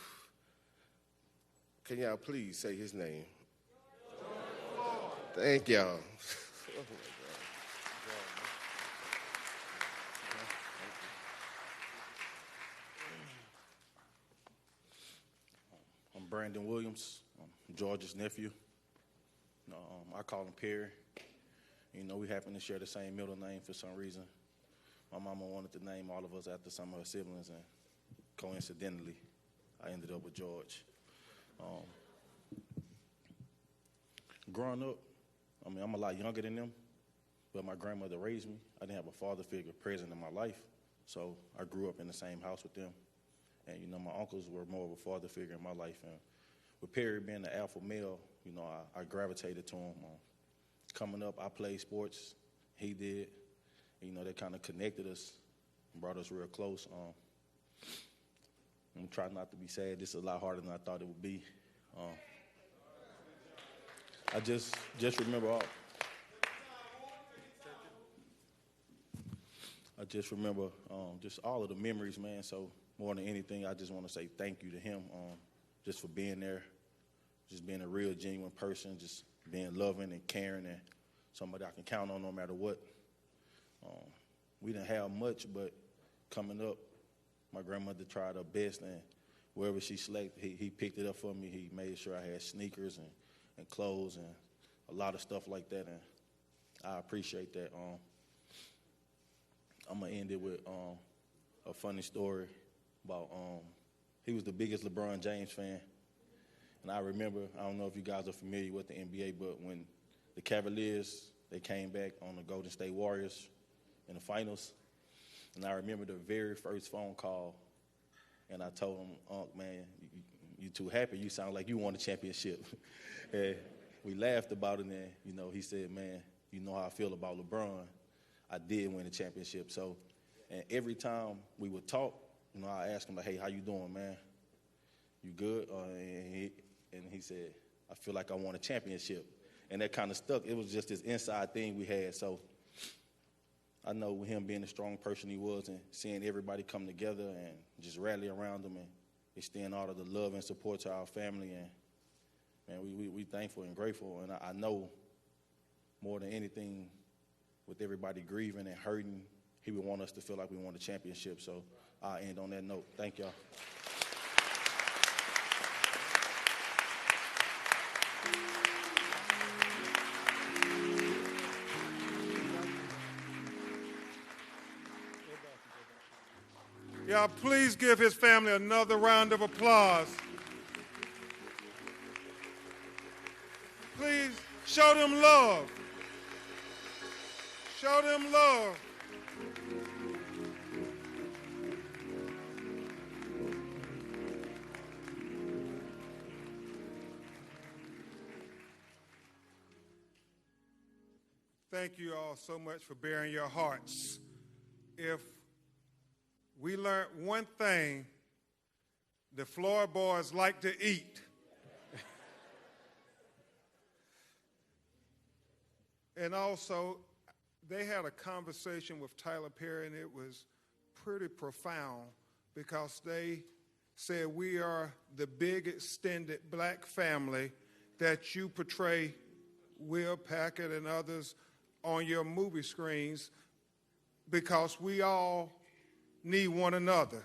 Can y'all please say his name? Thank y'all. I'm Brandon Williams. I'm George's nephew. I call him Perry. You know, we happen to share the same middle name for some reason. My mama wanted to name all of us after some of her siblings, and coincidentally, I ended up with George. Growing up, I mean, I'm a lot younger than them, but my grandmother raised me. I didn't have a father figure present in my life, so I grew up in the same house with them. And, you know, my uncles were more of a father figure in my life. And with Perry being the alpha male, you know, I gravitated to him. Coming up, I played sports. He did. And, you know, that kind of connected us and brought us real close. I'm trying not to be sad. This is a lot harder than I thought it would be. I just remember all. I just remember just all of the memories, man. So more than anything, I just want to say thank you to him just for being there, just being a real, genuine person, just being loving and caring and somebody I can count on no matter what. We didn't have much, but coming up, my grandmother tried her best, and wherever she selected, he picked it up for me. He made sure I had sneakers and clothes and a lot of stuff like that, and I appreciate that. I'm going to end it with a funny story about he was the biggest LeBron James fan. And I remember, I don't know if you guys are familiar with the NBA, but when the Cavaliers, they came back on the Golden State Warriors in the finals, and I remember the very first phone call, and I told him, "Unc, man, you too happy. You sound like you won a championship." And we laughed about it, and, you know, he said, "Man, you know how I feel about LeBron. I did win a championship." So, and every time we would talk, you know, I asked him, like, "Hey, how you doing, man? You good?" And he said, "I feel like I won a championship." And that kind of stuck. It was just this inside thing we had. So I know with him being the strong person he was and seeing everybody come together and just rally around him and extend all of the love and support to our family. And, man, we thankful and grateful. And I know more than anything, with everybody grieving and hurting, he would want us to feel like we won the championship. So I'll end on that note. Thank y'all. Y'all, please give his family another round of applause. Please show them love. Show them love. thank you all so much for bearing your hearts. If we learned one thing, the Floyd boys like to eat. And also, they had a conversation with Tyler Perry, and it was pretty profound because they said, we are the big extended black family that you portray, Will Packard and others, on your movie screens, because we all need one another.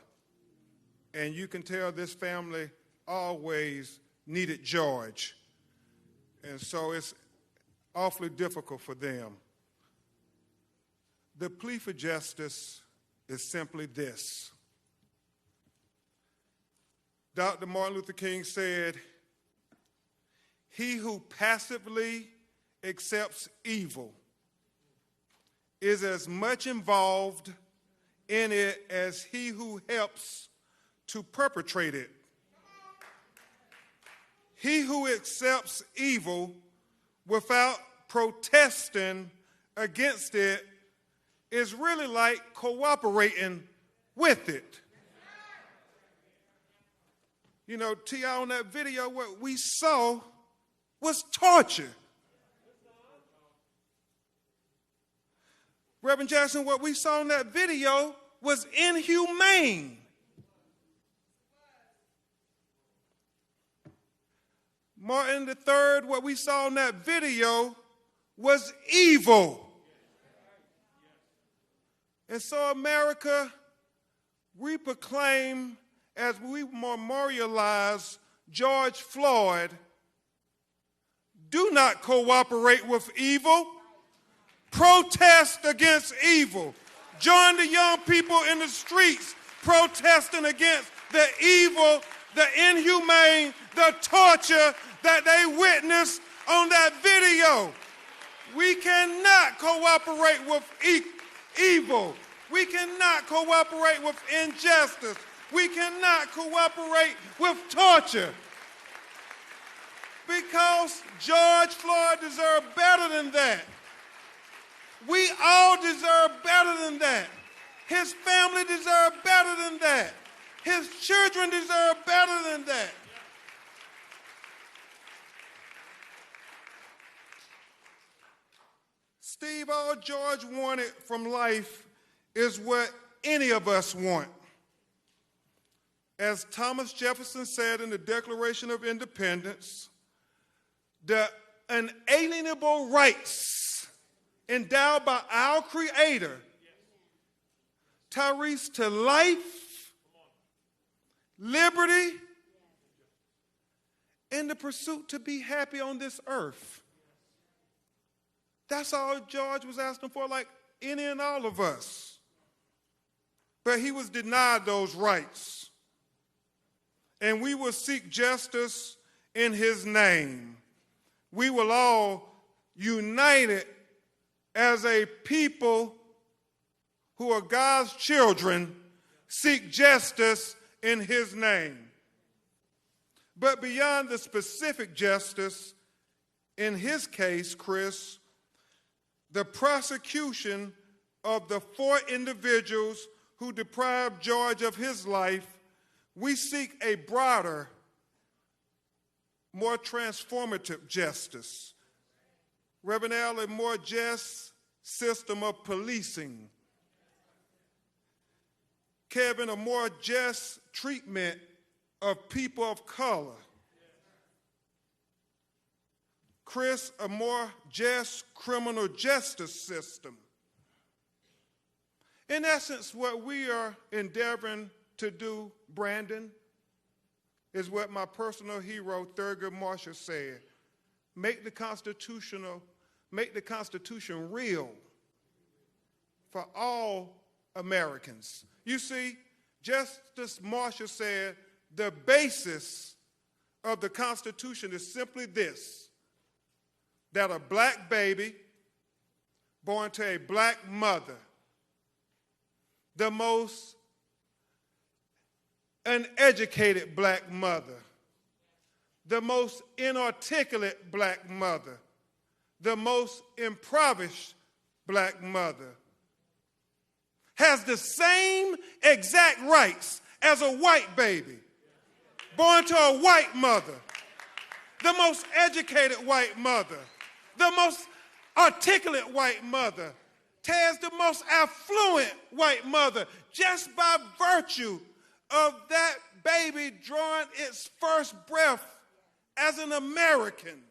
And you can tell this family always needed George. And so it's awfully difficult for them. The plea for justice is simply this. Dr. Martin Luther King said, "He who passively accepts evil is as much involved in it as he who helps to perpetrate it. He who accepts evil without protesting against it is really like cooperating with it." You know, T.I., on that video, what we saw was torture. Reverend Jackson, what we saw in that video was inhumane. Martin III, what we saw in that video was evil. And so, America, we proclaim, as we memorialize George Floyd, do not cooperate with evil. Protest against evil. Join the young people in the streets protesting against the evil, the inhumane, the torture that they witnessed on that video. We cannot cooperate with evil. We cannot cooperate with injustice. We cannot cooperate with torture. Because George Floyd deserved better than that. We all deserve better than that. His family deserves better than that. His children deserve better than that. Steve, all George wanted from life is what any of us want. As Thomas Jefferson said in the Declaration of Independence, the unalienable rights endowed by our Creator, Tyrese, to life, liberty, and the pursuit to be happy on this earth. That's all George was asking for, like any and all of us. But he was denied those rights. And we will seek justice in his name. We will all, united as a people who are God's children, seek justice in his name. But beyond the specific justice, in his case, Chris, the prosecution of the 4 individuals who deprived George of his life, we seek a broader, more transformative justice. Reverend Al, a more just system of policing. Kevin, a more just treatment of people of color. Chris, a more just criminal justice system. In essence, what we are endeavoring to do, Brandon, is what my personal hero, Thurgood Marshall, said. Make the Constitution real for all Americans. You see, Justice Marshall said the basis of the Constitution is simply this, that a black baby born to a black mother, the most uneducated black mother, the most inarticulate black mother, the most impoverished black mother has the same exact rights as a white baby born to a white mother, the most educated white mother, the most articulate white mother, Taz, the most affluent white mother, just by virtue of that baby drawing its first breath as an American.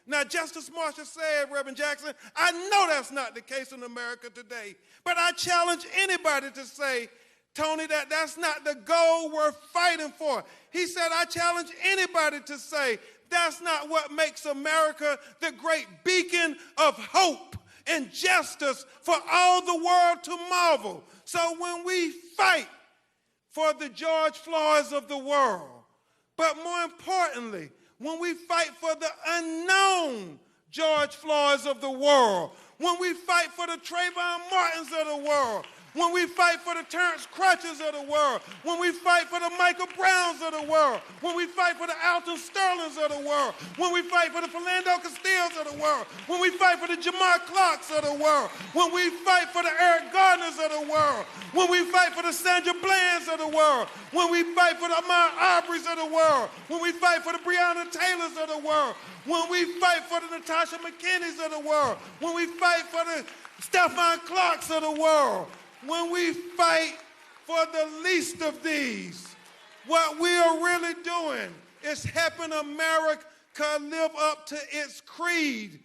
Now, Justice Marshall said, Reverend Jackson, I know that's not the case in America today, but I challenge anybody to say, Tony, that's not the goal we're fighting for. He said, I challenge anybody to say, that's not what makes America the great beacon of hope and justice for all the world to marvel. So when we fight for the George Floyds of the world, but more importantly, when we fight for the unknown George Floyds of the world, when we fight for the Trayvon Martins of the world, when we fight for the Terrence Crutches of the world, when we fight for the Michael Browns of the world, when we fight for the Alton Sterlings of the world, when we fight for the Philando Castillos of the world, when we fight for the Jamar Clarks of the world, when we fight for the Eric Gardners of the world, when we fight for the Sandra Blands of the world, when we fight for the Ahmaud Arbery's of the world, when we fight for the Breonna Taylors of the world, when we fight for the Natasha McKinney's of the world, when we fight for the Stephon Clarks of the world, when we fight for the least of these, what we are really doing is helping America live up to its creed.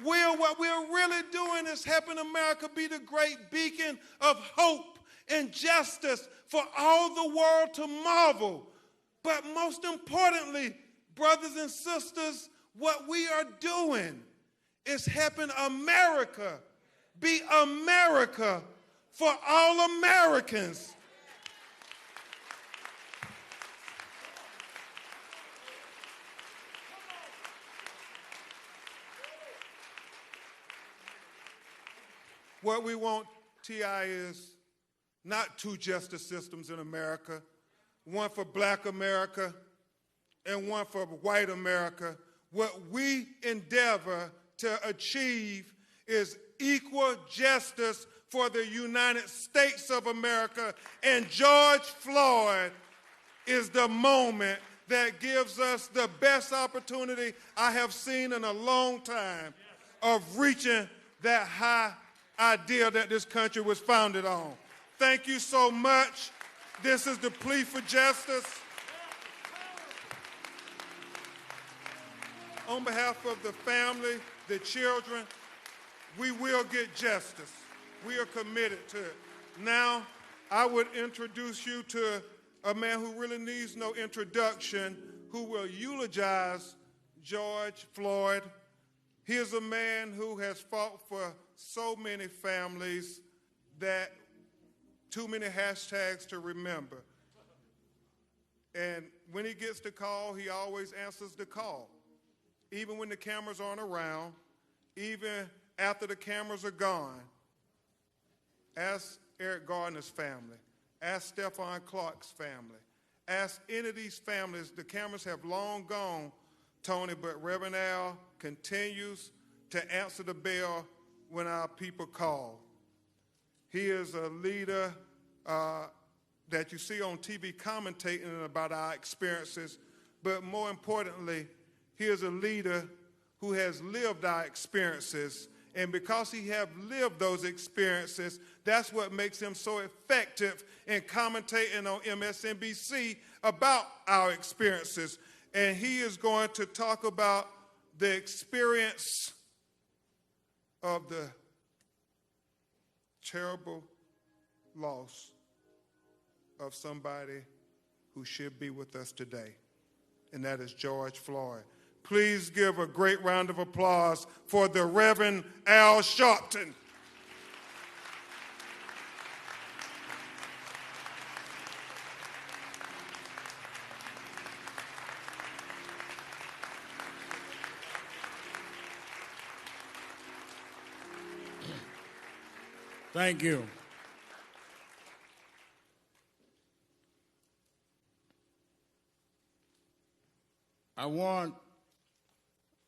What we're really doing is helping America be the great beacon of hope and justice for all the world to marvel. But most importantly, brothers and sisters, what we are doing is helping America be America for all Americans. What we want, T.I., is not two justice systems in America, one for black America and one for white America. What we endeavor to achieve is equal justice for the United States of America, and George Floyd is the moment that gives us the best opportunity I have seen in a long time of reaching that high ideal that this country was founded on. Thank you so much. This is the plea for justice. On behalf of the family, the children, we will get justice. We are committed to it. Now, I would introduce you to a man who really needs no introduction, who will eulogize George Floyd. He is a man who has fought for so many families that too many hashtags to remember. And when he gets the call, he always answers the call. Even when the cameras aren't around, even after the cameras are gone. Ask Eric Gardner's family. Ask Stephon Clark's family. Ask any of these families. The cameras have long gone, Tony, but Reverend Al continues to answer the bell when our people call. He is a leader that you see on TV commentating about our experiences, but more importantly, he is a leader who has lived our experiences. And because he have lived those experiences, that's what makes him so effective in commentating on MSNBC about our experiences. And he is going to talk about the experience of the terrible loss of somebody who should be with us today, and that is George Floyd. Please give a great round of applause for the Reverend Al Sharpton. Thank you. I want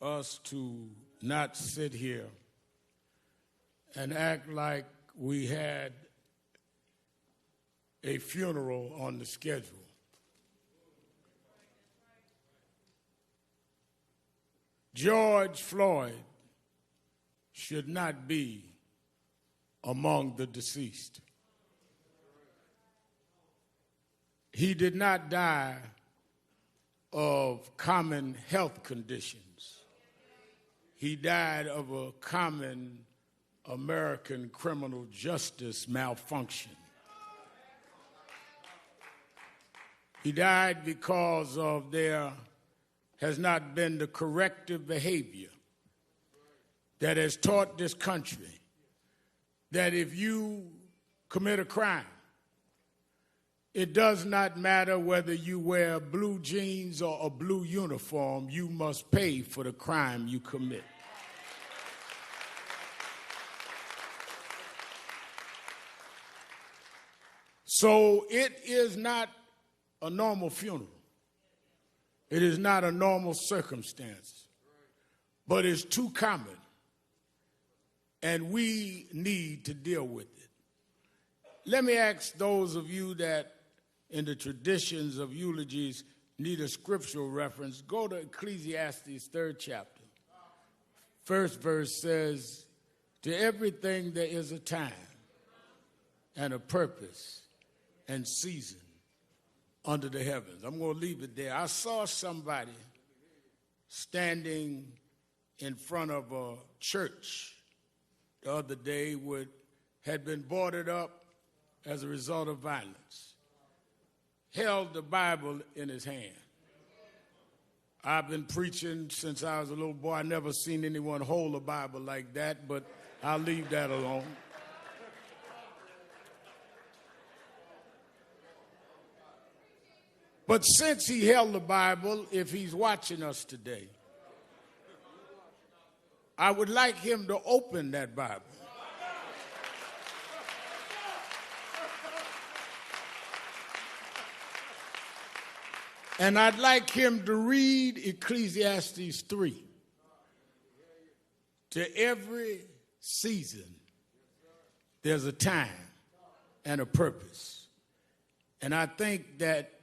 us to not sit here and act like we had a funeral on the schedule. George Floyd should not be among the deceased. He did not die of common health conditions. He died of a common American criminal justice malfunction. He died because of there has not been the corrective behavior that has taught this country that if you commit a crime, it does not matter whether you wear blue jeans or a blue uniform, you must pay for the crime you commit. So it is not a normal funeral. It is not a normal circumstance, but it's too common, and we need to deal with it. Let me ask those of you that in the traditions of eulogies need a scriptural reference, go to Ecclesiastes 3rd chapter. First verse says, to everything there is a time and a purpose and season under the heavens. I'm going to leave it there. I saw somebody standing in front of a church the other day had been boarded up as a result of violence, held the Bible in his hand. I've been preaching since I was a little boy. I never seen anyone hold a Bible like that, but I'll leave that alone. But since he held the Bible, if he's watching us today, I would like him to open that Bible. And I'd like him to read Ecclesiastes 3. To every season, there's a time and a purpose. And I think that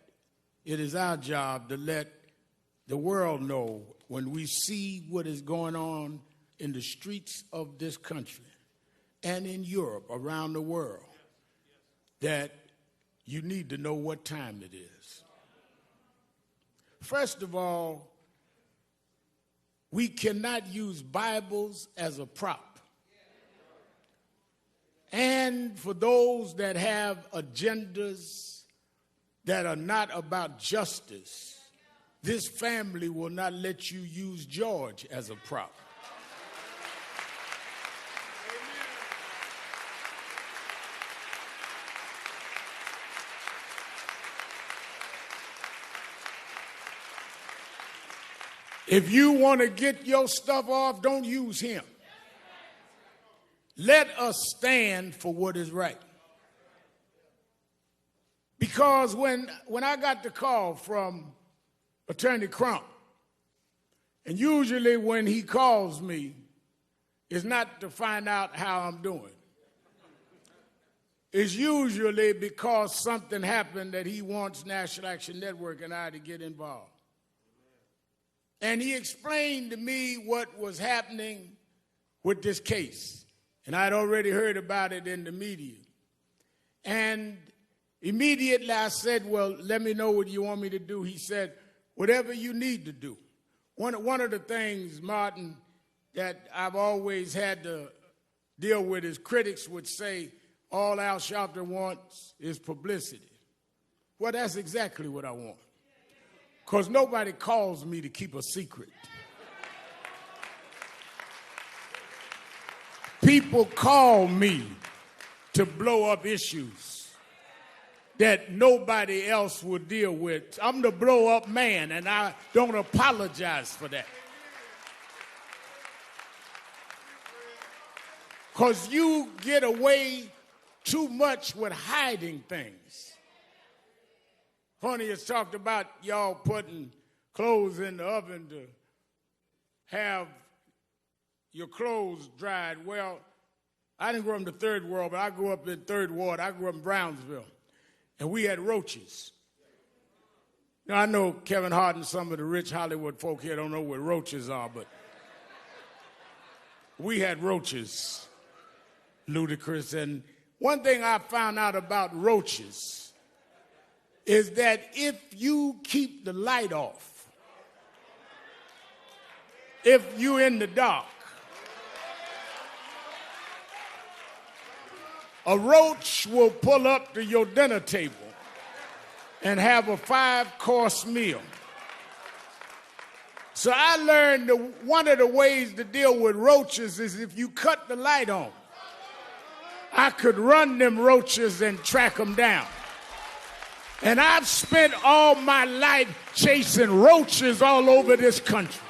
it is our job to let the world know when we see what is going on in the streets of this country and in Europe, around the world, that you need to know what time it is. First of all, we cannot use Bibles as a prop. And for those that have agendas that are not about justice, this family will not let you use George as a prop. If you want to get your stuff off, don't use him. Let us stand for what is right. Because when I got the call from Attorney Crump, and usually when he calls me, it's not to find out how I'm doing. It's usually because something happened that he wants National Action Network and I to get involved. And he explained to me what was happening with this case. And I'd already heard about it in the media. And immediately I said, well, let me know what you want me to do. He said, whatever you need to do. One of the things, Martin, that I've always had to deal with is critics would say, all Al Sharpton wants is publicity. Well, that's exactly what I want. Because nobody calls me to keep a secret. People call me to blow up issues that nobody else will deal with. I'm the blow-up man, and I don't apologize for that. Because you get away too much with hiding things. Honey has talked about y'all putting clothes in the oven to have your clothes dried. Well, I didn't grow up in the third world, but I grew up in third ward. I grew up in Brownsville, and we had roaches. Now, I know Kevin Hart and some of the rich Hollywood folk here don't know what roaches are, but we had roaches, Ludacris. And one thing I found out about roaches is that if you keep the light off, if you're in the dark, a roach will pull up to your dinner table and have a 5-course meal. So I learned that one of the ways to deal with roaches is if you cut the light on. I could run them roaches and track them down. And I've spent all my life chasing roaches all over this country.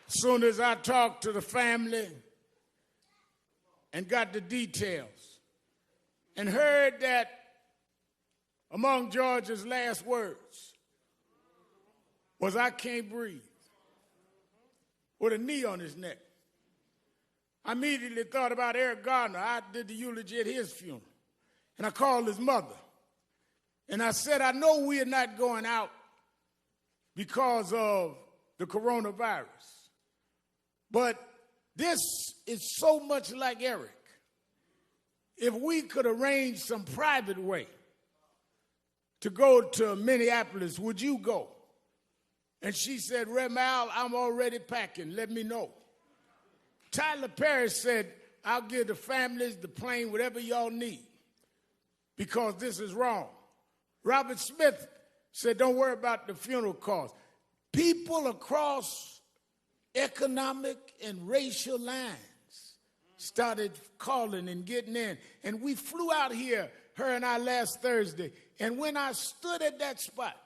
As soon as I talked to the family and got the details and heard that among George's last words was, "I can't breathe," with a knee on his neck, I immediately thought about Eric Gardner. I did the eulogy at his funeral. And I called his mother. And I said, I know we are not going out because of the coronavirus. But this is so much like Eric. If we could arrange some private way to go to Minneapolis, would you go? And she said, Rev Al, I'm already packing. Let me know. Tyler Perry said, I'll give the families, the plane, whatever y'all need, because this is wrong. Robert Smith said, don't worry about the funeral costs. People across economic and racial lines started calling and getting in. And we flew out here, her and I, last Thursday. And when I stood at that spot,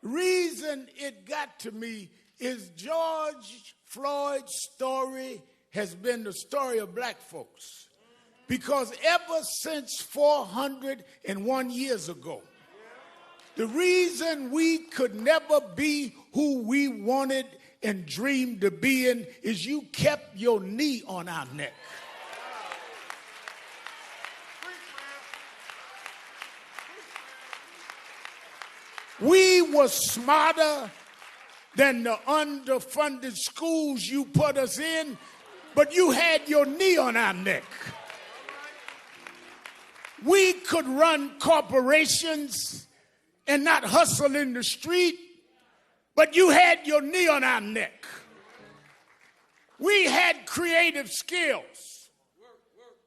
the reason it got to me is George Floyd's story has been the story of black folks. Because ever since 401 years ago, the reason we could never be who we wanted and dreamed to be in is you kept your knee on our neck. We were smarter than the underfunded schools you put us in, but you had your knee on our neck. We could run corporations and not hustle in the street, but you had your knee on our neck. We had creative skills.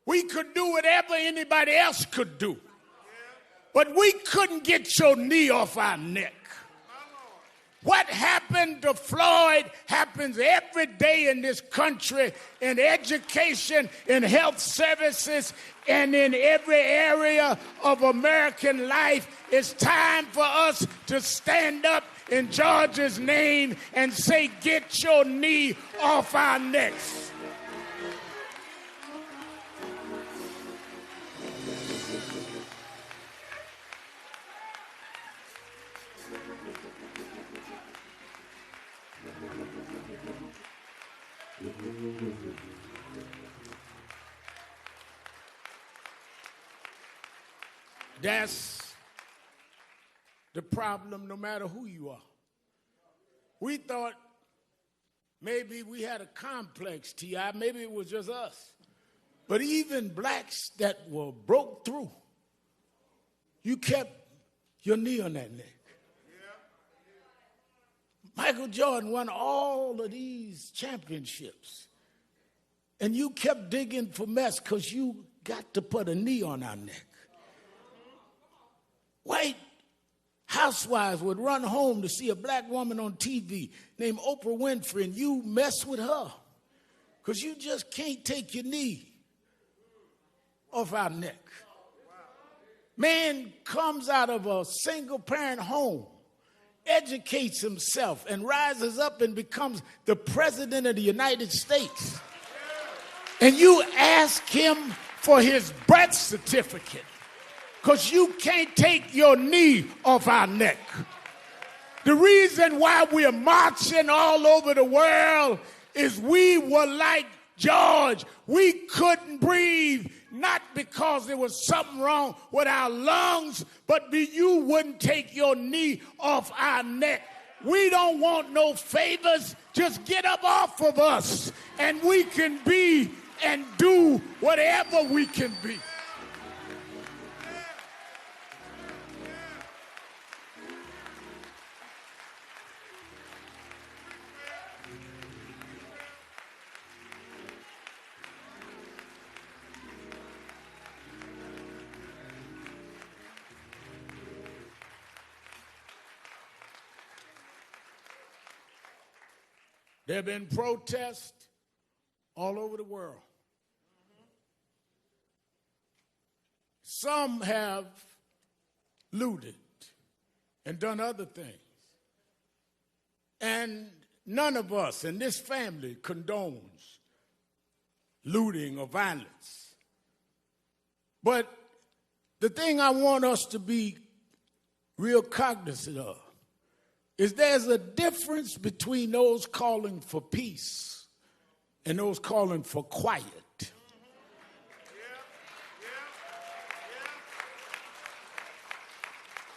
We could do whatever anybody else could do, but we couldn't get your knee off our neck. What happened to Floyd happens every day in this country, in education, in health services, and in every area of American life. It's time for us to stand up in George's name and say, get your knee off our necks. That's the problem, no matter who you are. We thought maybe we had a complex, T.I., maybe it was just us. But even blacks that were broke through, you kept your knee on that neck. Michael Jordan won all of these championships, and you kept digging for mess because you got to put a knee on our neck. White housewives would run home to see a black woman on TV named Oprah Winfrey, and you mess with her because you just can't take your knee off our neck. Man comes out of a single-parent home, educates himself, and rises up and becomes the president of the United States. and you ask him for his birth certificate, because you can't take your knee off our neck. The reason why we're marching all over the world is we were like George. We couldn't breathe, not because there was something wrong with our lungs, but you wouldn't take your knee off our neck. We don't want no favors. Just get up off of us, and we can be and do whatever we can be. There have been protests all over the world. Some have looted and done other things. And none of us in this family condones looting or violence. But the thing I want us to be real cognizant of is there's a difference between those calling for peace and those calling for quiet.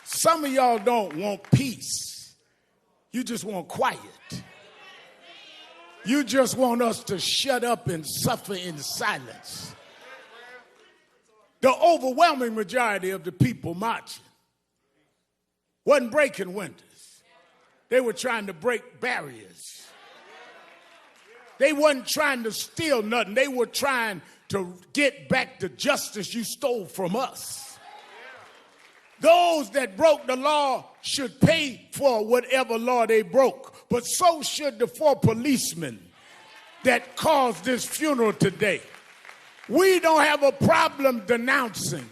Some of y'all don't want peace. You just want quiet. You just want us to shut up and suffer in silence. The overwhelming majority of the people marching wasn't breaking windows. They were trying to break barriers. They wasn't trying to steal nothing. They were trying to get back the justice you stole from us. Those that broke the law should pay for whatever law they broke. But so should the 4 policemen that caused this funeral today. We don't have a problem denouncing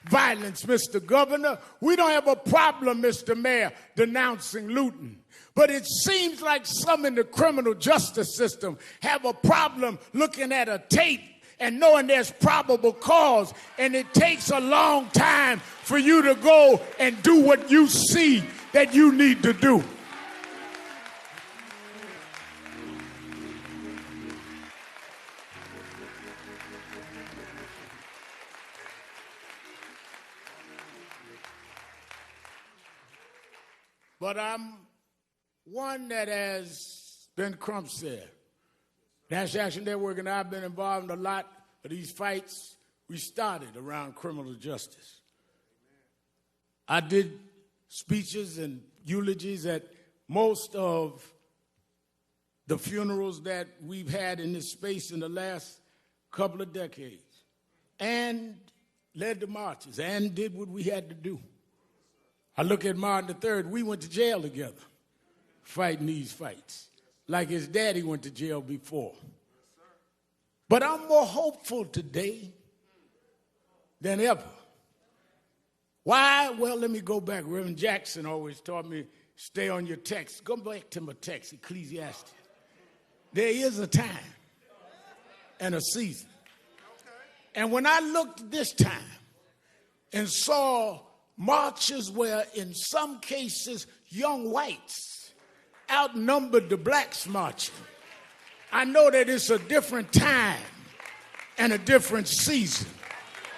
violence, Mr. Governor. We don't have a problem, Mr. Mayor, denouncing looting. But it seems like some in the criminal justice system have a problem looking at a tape and knowing there's probable cause, and it takes a long time for you to go and do what you see that you need to do. But I'm one that, as Ben Crump said, National Action Network and I have been involved in a lot of these fights we started around criminal justice. I did speeches and eulogies at most of the funerals that we've had in this space in the last couple of decades, and led the marches and did what we had to do. I look at Martin III, we went to jail together fighting these fights, like his daddy went to jail before. But I'm more hopeful today than ever. Why? Well, let me go back. Reverend Jackson always taught me, stay on your text. Go back to my text, Ecclesiastes. There is a time and a season. And when I looked this time and saw marches where in some cases young whites outnumbered the blacks marching, I know that it's a different time and a different season.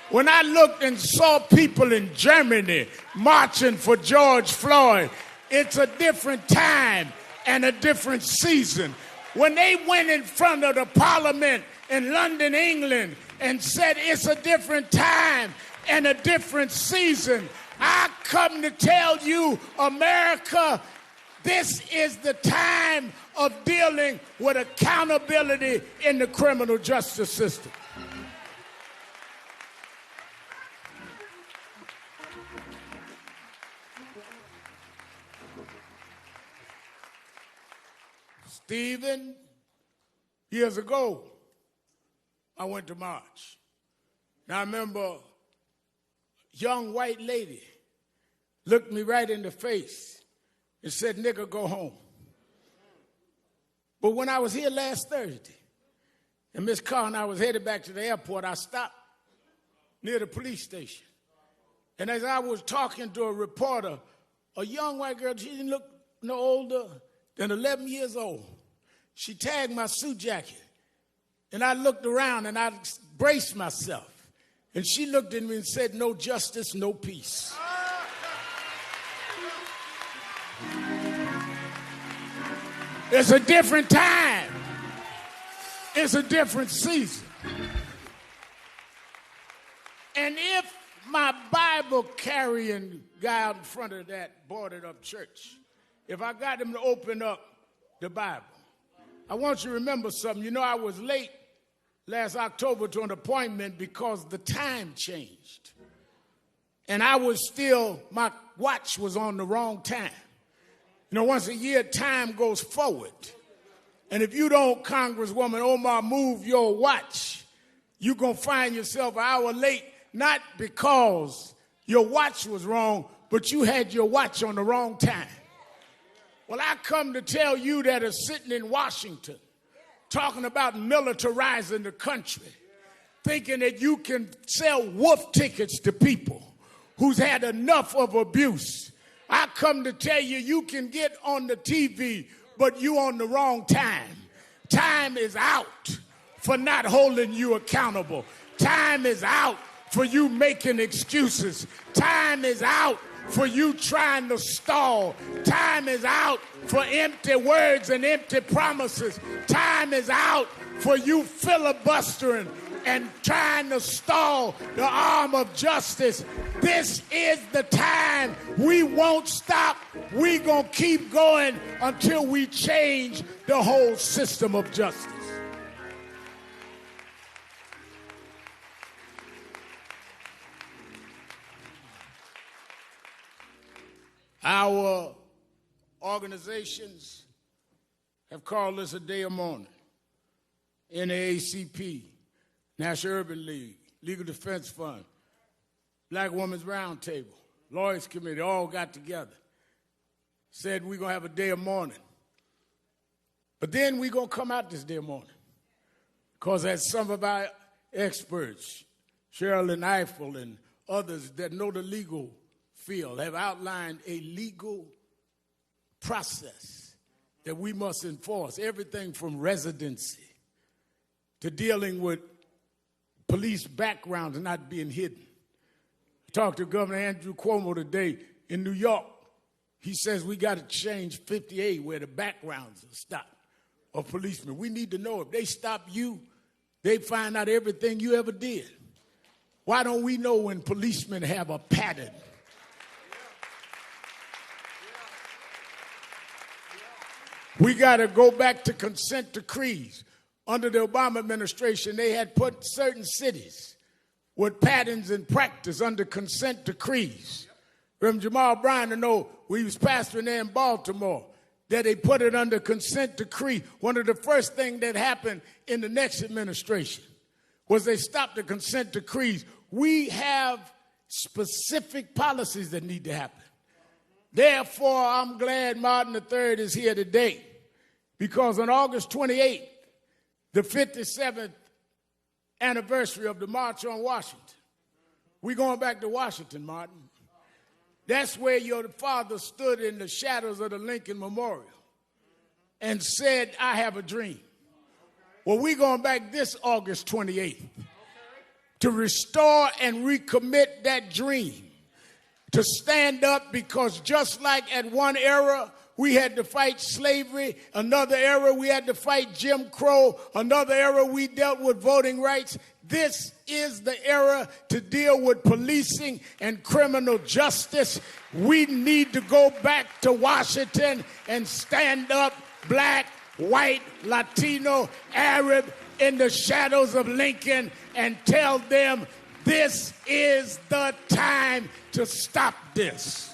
When I looked and saw people in Germany marching for George Floyd, it's a different time and a different season. When they went in front of the parliament in London, England, and said it's a different time and a different season, I come to tell you, America, this is the time of dealing with accountability in the criminal justice system. Stephen, years ago, I went to march. Now I remember a young white lady looked me right in the face and said, "Nigga, go home." But when I was here last Thursday And Miss Carr and I was headed back to the airport. I stopped near the police station. And as I was talking to a reporter, a young white girl, she didn't look no older than 11 years old. She tagged my suit jacket. And I looked around and I braced myself. And she looked at me and said, "No justice, no peace." It's a different time. It's a different season. And if my Bible carrying guy out in front of that boarded up church, if I got him to open up the Bible, I want you to remember something. You know, I was late last October to an appointment because the time changed. And I was still, my watch was on the wrong time. You know, once a year, time goes forward. And if you don't, Congresswoman Omar, move your watch, you're going to find yourself an hour late, not because your watch was wrong, but you had your watch on the wrong time. Well, I come to tell you that are sitting in Washington, talking about militarizing the country, thinking that you can sell wolf tickets to people who's had enough of abuse. I come to tell you, you can get on the TV, but you on the wrong time. Time is out for not holding you accountable. Time is out for you making excuses. Time is out for you trying to stall. Time is out for empty words and empty promises. Time is out for you filibustering and trying to stall the arm of justice. This is the time. We won't stop. We're going to keep going until we change the whole system of justice. Our organizations have called this a day of mourning. NAACP, National Urban League, Legal Defense Fund, Black Women's Roundtable, Lawyers Committee, all got together, said we're going to have a day of mourning. But then we're going to come out this day of mourning. Because as some of our experts, Cheryl Eiffel and others that know the legal field, have outlined a legal process that we must enforce, everything from residency to dealing with police backgrounds not being hidden. I talked to Governor Andrew Cuomo today in New York. He says we got to change 50A where the backgrounds are stopped of policemen. We need to know if they stop you, they find out everything you ever did. Why don't we know when policemen have a pattern? We got to go back to consent decrees. Under the Obama administration, they had put certain cities with patterns and practice under consent decrees. Reverend Jamal Bryan, I know we was pastoring there in Baltimore, that they put it under consent decree. One of the first things that happened in the next administration was they stopped the consent decrees. We have specific policies that need to happen. Therefore, I'm glad Martin III is here today, because on August 28th, the 57th anniversary of the March on Washington, we're going back to Washington, Martin. That's where your father stood in the shadows of the Lincoln Memorial and said, "I have a dream." Well, we're going back this August 28th to restore and recommit that dream, to stand up, because just like at one era we had to fight slavery, another era we had to fight Jim Crow, another era we dealt with voting rights, this is the era to deal with policing and criminal justice. We need to go back to Washington and stand up, black, white, Latino, Arab, in the shadows of Lincoln, and tell them this is the time to stop this.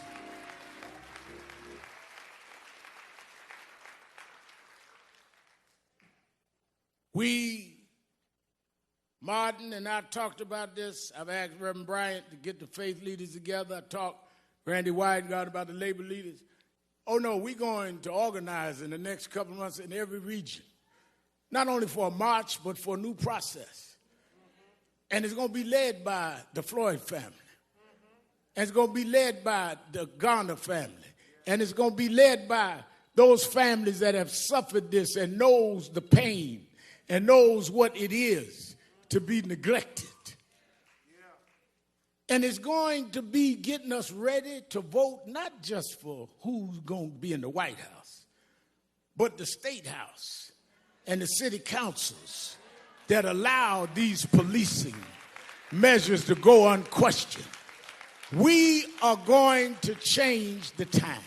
We, Martin and I talked about this. I've asked Reverend Bryant to get the faith leaders together. I talked Randy Weingart about the labor leaders. Oh no, we're going to organize in the next couple of months in every region not only for a march, but for a new process. And it's going to be led by the Floyd family. And it's going to be led by the Garner family. And it's going to be led by those families that have suffered this and knows the pain and knows what it is to be neglected. And it's going to be getting us ready to vote not just for who's going to be in the White House, but the State House and the city councils that allow these policing measures to go unquestioned. We are going to change the time.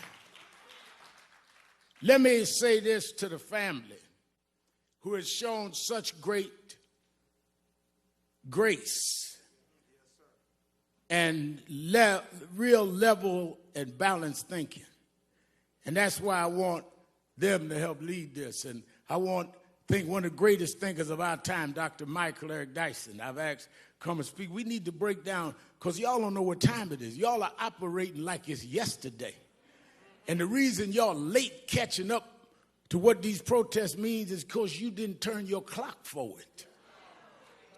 Let me say this to the family who has shown such great grace and real level and balanced thinking. And that's why I want them to help lead this. And I think one of the greatest thinkers of our time, Dr. Michael Eric Dyson, I've asked come and speak. We need to break down, because y'all don't know what time it is. Y'all are operating like it's yesterday. And the reason y'all late catching up to what these protests means is because you didn't turn your clock forward.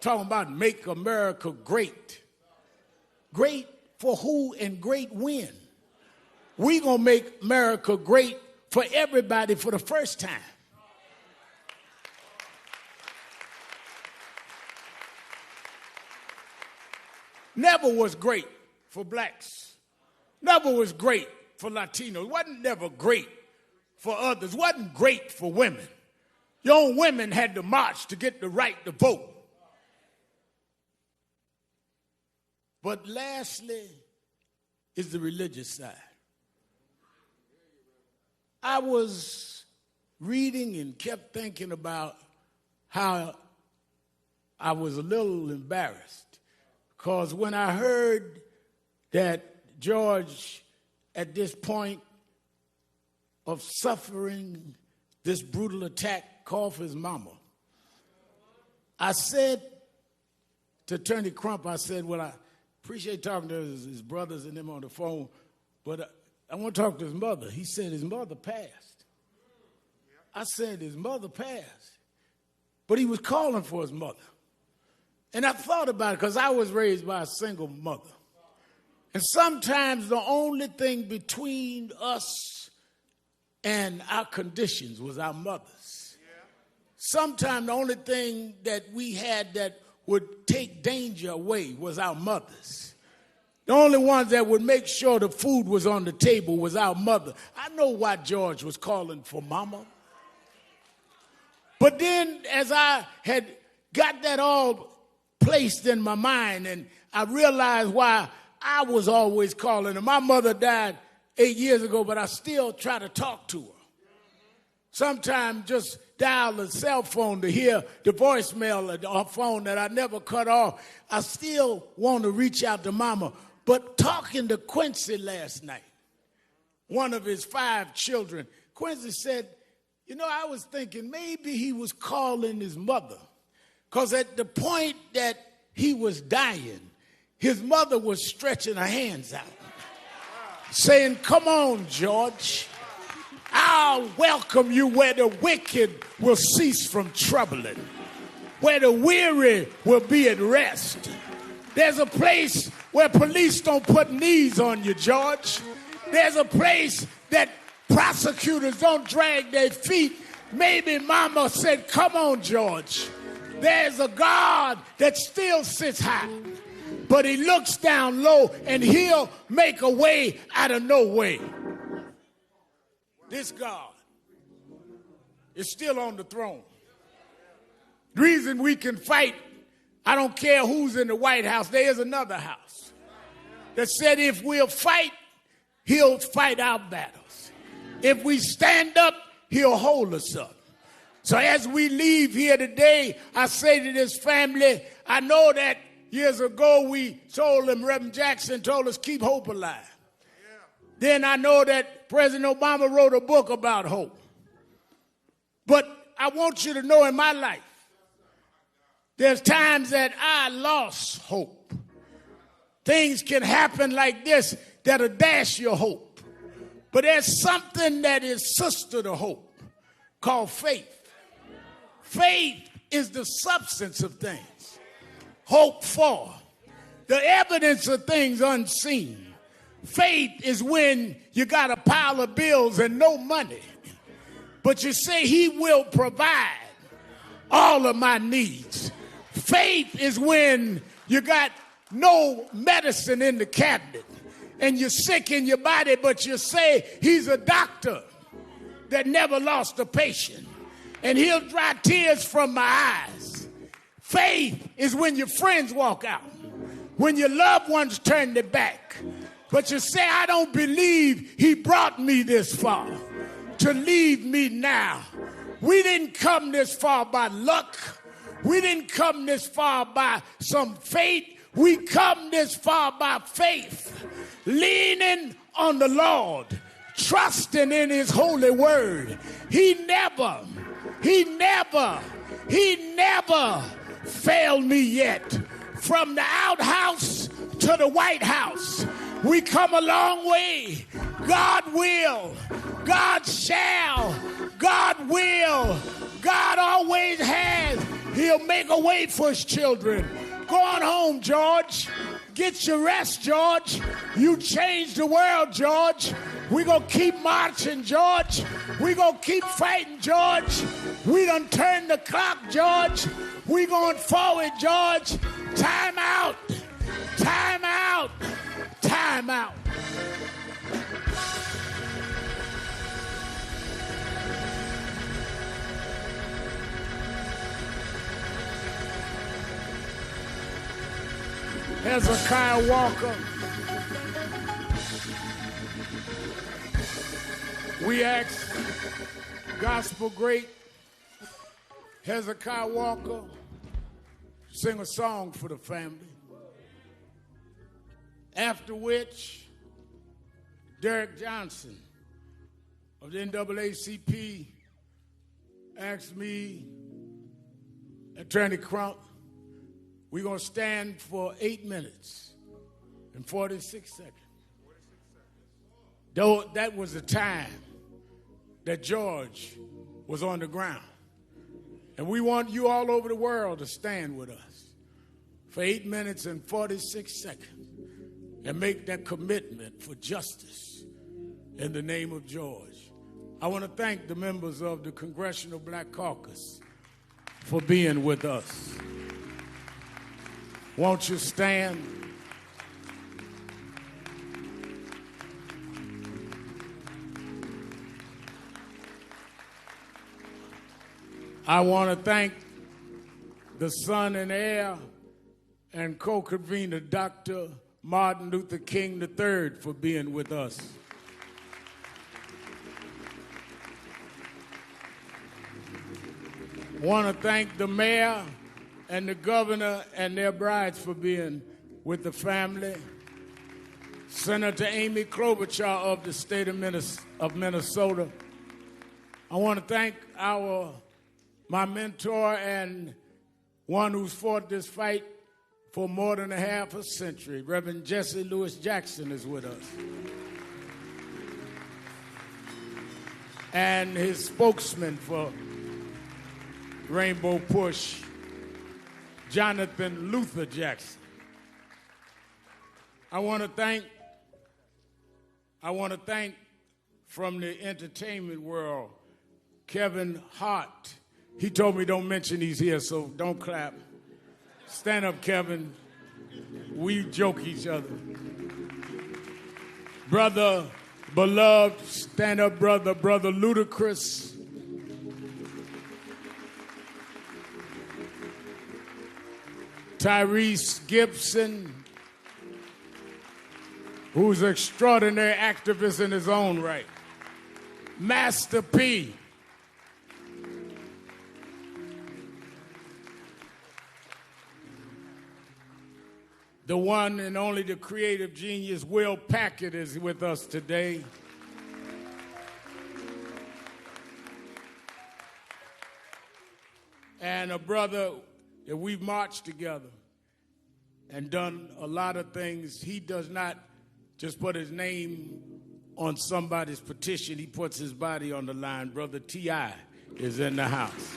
Talking about make America great. Great for who and great when? We're going to make America great for everybody for the first time. Never was great for blacks. Never was great for Latinos. Wasn't never great for others. Wasn't great for women. Young women had to march to get the right to vote. But lastly is the religious side. I was reading and kept thinking about how I was a little embarrassed. Because when I heard that George, at this point of suffering this brutal attack, called for his mama, I said to Attorney Crump, I said, well, I appreciate talking to his brothers and them on the phone, but I want to talk to his mother. He said his mother passed. I said his mother passed. But he was calling for his mother. And I thought about it because I was raised by a single mother. And sometimes the only thing between us and our conditions was our mothers. Sometimes the only thing that we had that would take danger away was our mothers. The only ones that would make sure the food was on the table was our mother. I know why George was calling for mama. But then as I had got that all placed in my mind, and I realized why I was always calling her. My mother died 8 years ago, but I still try to talk to her. Sometimes just dial a cell phone to hear the voicemail of her phone that I never cut off. I still want to reach out to mama. But talking to Quincy last night, one of his 5 children, Quincy said, you know, I was thinking maybe he was calling his mother. Because at the point that he was dying, his mother was stretching her hands out, saying, come on, George, I'll welcome you where the wicked will cease from troubling, where the weary will be at rest. There's a place where police don't put knees on you, George. There's a place that prosecutors don't drag their feet. Maybe mama said, come on, George. There's a God that still sits high, but he looks down low and he'll make a way out of no way. This God is still on the throne. The reason we can fight, I don't care who's in the White House, there is another house that said if we'll fight, he'll fight our battles. If we stand up, he'll hold us up. So as we leave here today, I say to this family, I know that years ago we told them, Reverend Jackson told us, keep hope alive. Yeah. Then I know that President Obama wrote a book about hope. But I want you to know in my life, there's times that I lost hope. Things can happen like this that'll dash your hope. But there's something that is sister to hope called faith. Faith is the substance of things hoped for, the evidence of things unseen. Faith is when you got a pile of bills and no money, but you say he will provide all of my needs. Faith is when you got no medicine in the cabinet and you're sick in your body, but you say he's a doctor that never lost a patient and he'll dry tears from my eyes. Faith is when your friends walk out, when your loved ones turn their back, but you say, I don't believe he brought me this far to leave me now. We didn't come this far by luck. We didn't come this far by some fate. We come this far by faith, leaning on the Lord, trusting in his holy word. He never failed me yet. From the outhouse to the White House, we come a long way. God will, God shall, God will, God always has. He'll make a way for his children. Go on home, George. Get your rest, George. You changed the world, George. We're going to keep marching, George. We're going to keep fighting, George. We done turned the clock, George. We're going forward, George. Time out. Time out. Time out. Hezekiah Walker. We asked gospel great Hezekiah Walker to sing a song for the family. After which, Derek Johnson of the NAACP asked me, Attorney Crump, we're going to stand for 8 minutes and 46 seconds. Though that was the time that George was on the ground. And we want you all over the world to stand with us for 8 minutes and 46 seconds and make that commitment for justice in the name of George. I want to thank the members of the Congressional Black Caucus for being with us. Won't you stand? I want to thank the son and heir and co-convener, Dr. Martin Luther King III, for being with us. I want to thank the mayor and the governor and their brides for being with the family. Senator Amy Klobuchar of the state of Minnesota. I want to thank my mentor and one who's fought this fight for more than a half a century. Reverend Jesse Lewis Jackson is with us. And his spokesman for Rainbow Push, Jonathan Luther Jackson. I want to thank from the entertainment world, Kevin Hart. He told me don't mention he's here, so don't clap. Stand up, Kevin. We joke each other. Brother Beloved, stand up, brother. Brother Ludacris. Tyrese Gibson, who's an extraordinary activist in his own right. Master P. The one and only, the creative genius, Will Packard, is with us today. And a brother that we've marched together and done a lot of things. He does not just put his name on somebody's petition. He puts his body on the line. Brother T.I. is in the house.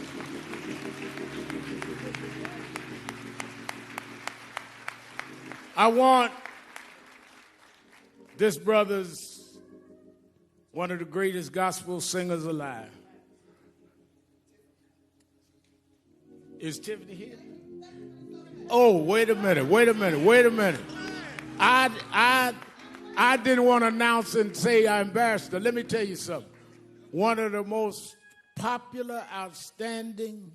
I want this brother's one of the greatest gospel singers alive. Is Tiffany here? Oh, wait a minute. I didn't want to announce and say I embarrassed her. Let me tell you something. One of the most popular, outstanding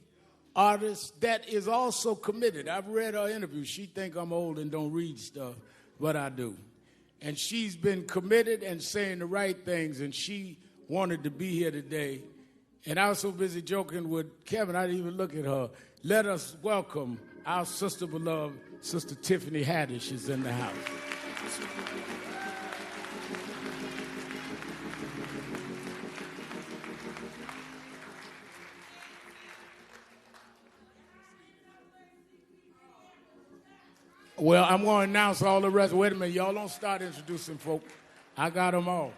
artists that is also committed. I've read her interview. She think I'm old and don't read stuff, but I do. And she's been committed and saying the right things, and she wanted to be here today. And I was so busy joking with Kevin, I didn't even look at her. Let us welcome our sister beloved, Sister Tiffany Haddish is in the house. Well, I'm going to announce all the rest. Wait a minute. Y'all don't start introducing folk. I got them all.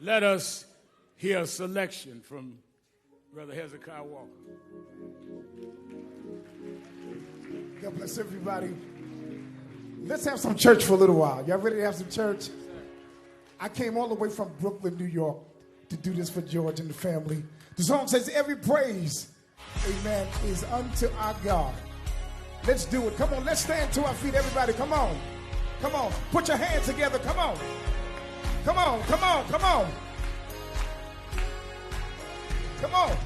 Let us hear a selection from Brother Hezekiah Walker. God bless everybody. Let's have some church for a little while. Y'all ready to have some church? I came all the way from Brooklyn, New York to do this for George and the family. The song says, every praise, amen, is unto our God. Let's do it. Come on, let's stand to our feet, everybody. Come on. Come on. Put your hands together. Come on. Come on, come on, come on. Come on.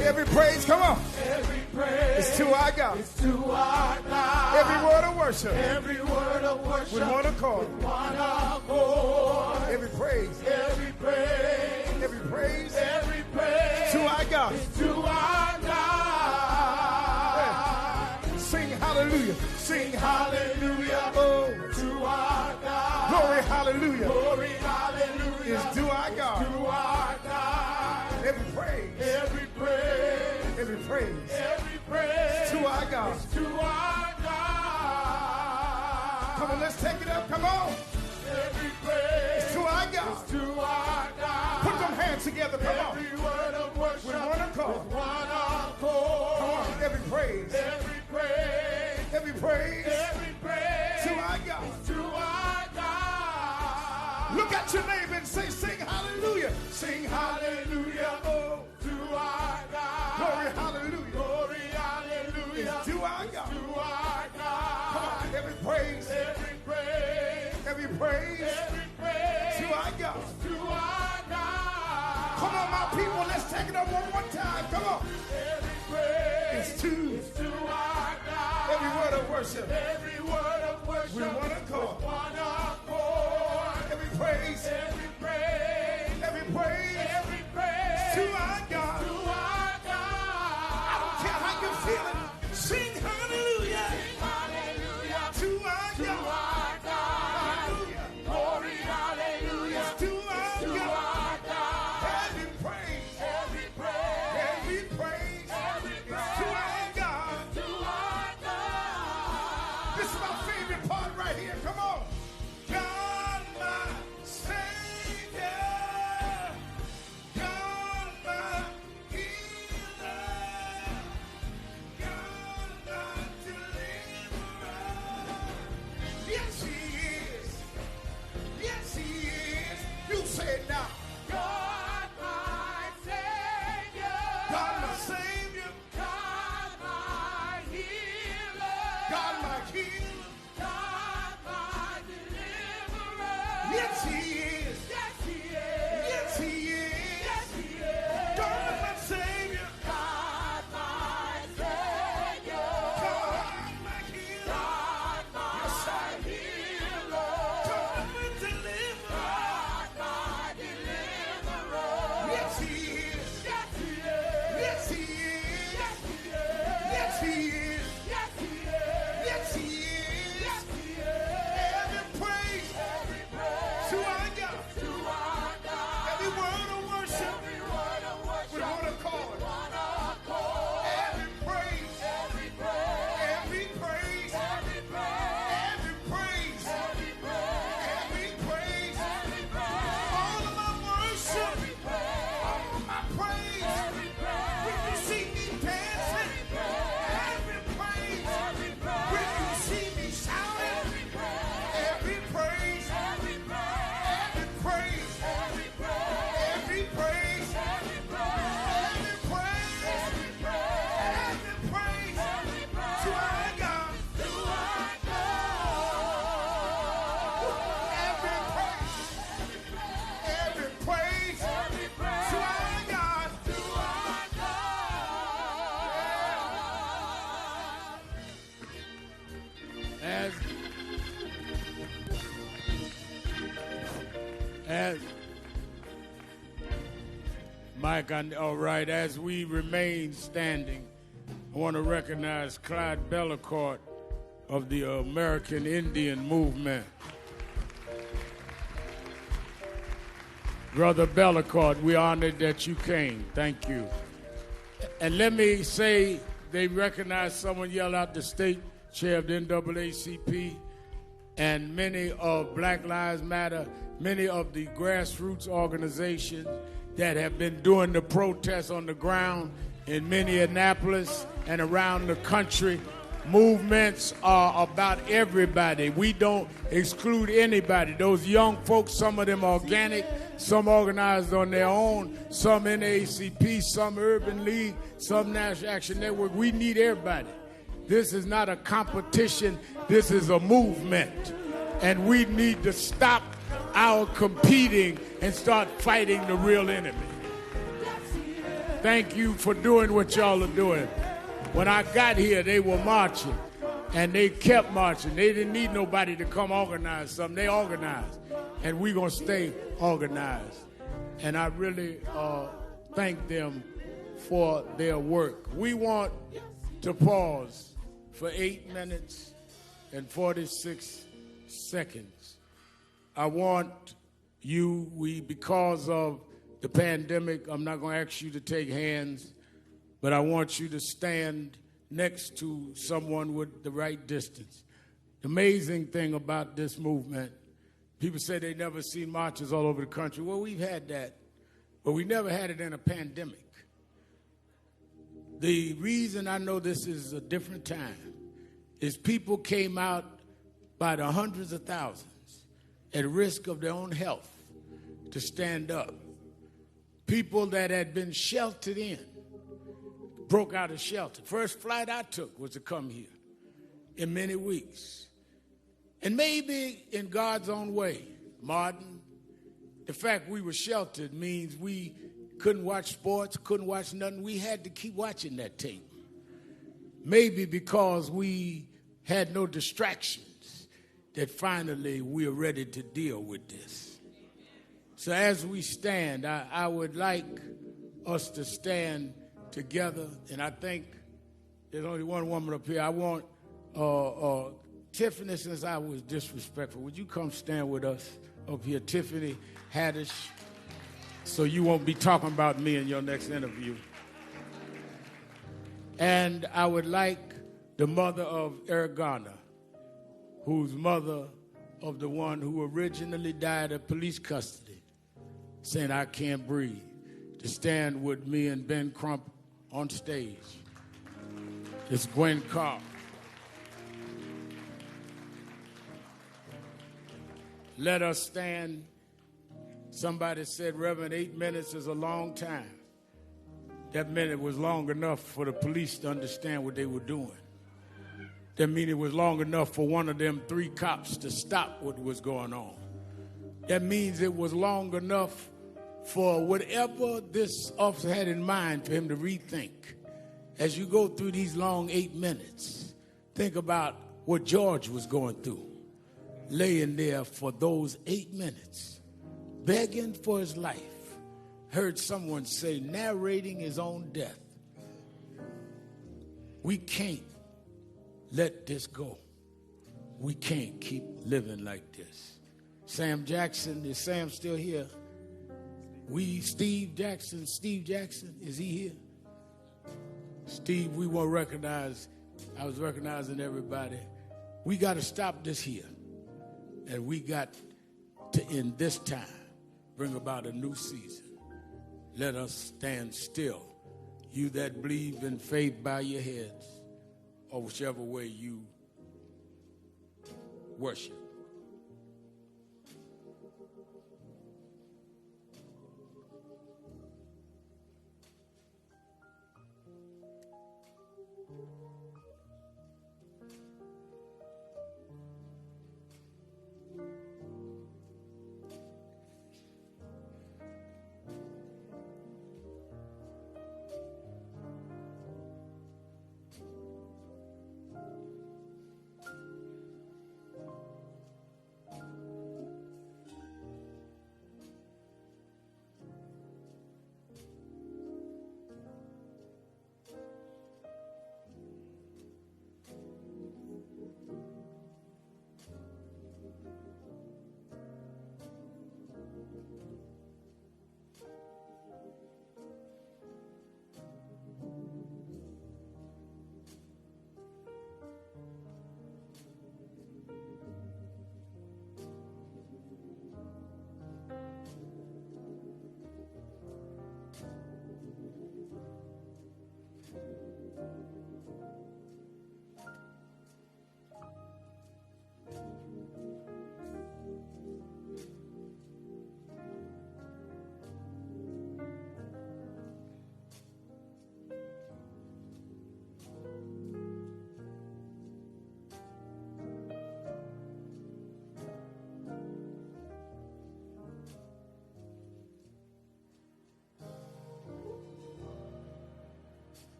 Every praise, come on. Every praise is to our God. It's to our God. Every word of worship. Every word of worship. With one accord. With one accord. Every praise. Every praise. Every praise. Every praise. To our God. It's to our God. Yeah. Sing hallelujah. Sing hallelujah. Oh. To our God. Glory hallelujah. Glory hallelujah. Is to our God. To our God. Every praise. Every praise. Every praise. Every praise. To our God. To our God. Come on, let's take it up. Come on. Every praise. It's to our God. To our God. Put them hands together. Come on. Every word of worship. With one accord. With one accord. Come on. Every praise. Every praise. Every praise. Every praise. To our God. To our God. Look at your neighbor and say, sing hallelujah. Sing hallelujah. Oh. To our God. Glory hallelujah. Glory hallelujah. It's to our God. To our God. Come on. Every praise. Every praise. Every praise. Every praise. To our God. To our God. Come on, my people. Let's take it up one more time. Come on. Every praise. It's to our God. Every word of worship. Every word of worship. With one accord. With one accord. Every praise. Every praise. Every praise. Every praise. To our God. To our God. I don't care how you're feeling. Sing hallelujah. Sing hallelujah. To our To God. our God. Hallelujah. Glory hallelujah. To our To God. our God. Every praise. Every praise. Every praise. Every Is praise. to our God. To our God. This is my favorite part right here. Come on. Mike, all right, as we remain standing, I want to recognize Clyde Bellecourt of the American Indian Movement. Brother Bellecourt, we're honored that you came. Thank you. And let me say, they recognize someone yelled out the state chair of the NAACP and many of Black Lives Matter, many of the grassroots organizations that have been doing the protests on the ground in Minneapolis and around the country. Movements are about everybody. We don't exclude anybody. Those young folks, some of them organic, some organized on their own, some NAACP, some Urban League, some National Action Network. We need everybody. This is not a competition. This is a movement. And we need to stop our competing and start fighting the real enemy. Thank you for doing what y'all are doing. When I got here, they were marching, and they kept marching. They didn't need nobody to come organize something. They organized, and we're going to stay organized. And I really thank them for their work. We want to pause for 8 minutes and 46 seconds. I want you, because of the pandemic, I'm not going to ask you to take hands, but I want you to stand next to someone with the right distance. The amazing thing about this movement, people say they never seen marches all over the country. Well, we've had that, but we never had it in a pandemic. The reason I know this is a different time is people came out by the hundreds of thousands at risk of their own health to stand up. People that had been sheltered in broke out of shelter. First flight I took was to come here in many weeks. And maybe in God's own way, Martin, the fact we were sheltered means we couldn't watch sports, couldn't watch nothing. We had to keep watching that tape. Maybe because we had no distractions, that finally we are ready to deal with this. So as we stand, I would like us to stand together, and I think there's only one woman up here. I want Tiffany, since I was disrespectful, would you come stand with us up here? Tiffany Haddish, so you won't be talking about me in your next interview. And I would like the mother of Eric Garner, who's mother of the one who originally died of police custody, saying, "I can't breathe," to stand with me and Ben Crump on stage. It's Gwen Carr. Let us stand. Somebody said, Reverend, 8 minutes is a long time. That meant it was long enough for the police to understand what they were doing. That means it was long enough for one of them 3 cops to stop what was going on. That means it was long enough for whatever this officer had in mind for him to rethink. As you go through these long 8 minutes, think about what George was going through, laying there for those 8 minutes, begging for his life. Heard someone say, narrating his own death. We can't let this go. We can't keep living like this. Sam Jackson, is Sam still here? Steve Jackson, is he here? Steve, we won't recognize, I was recognizing everybody. We got to stop this here. And we got to, in this time, bring about a new season. Let us stand still. You that believe in faith, bow your heads, or whichever way you worship.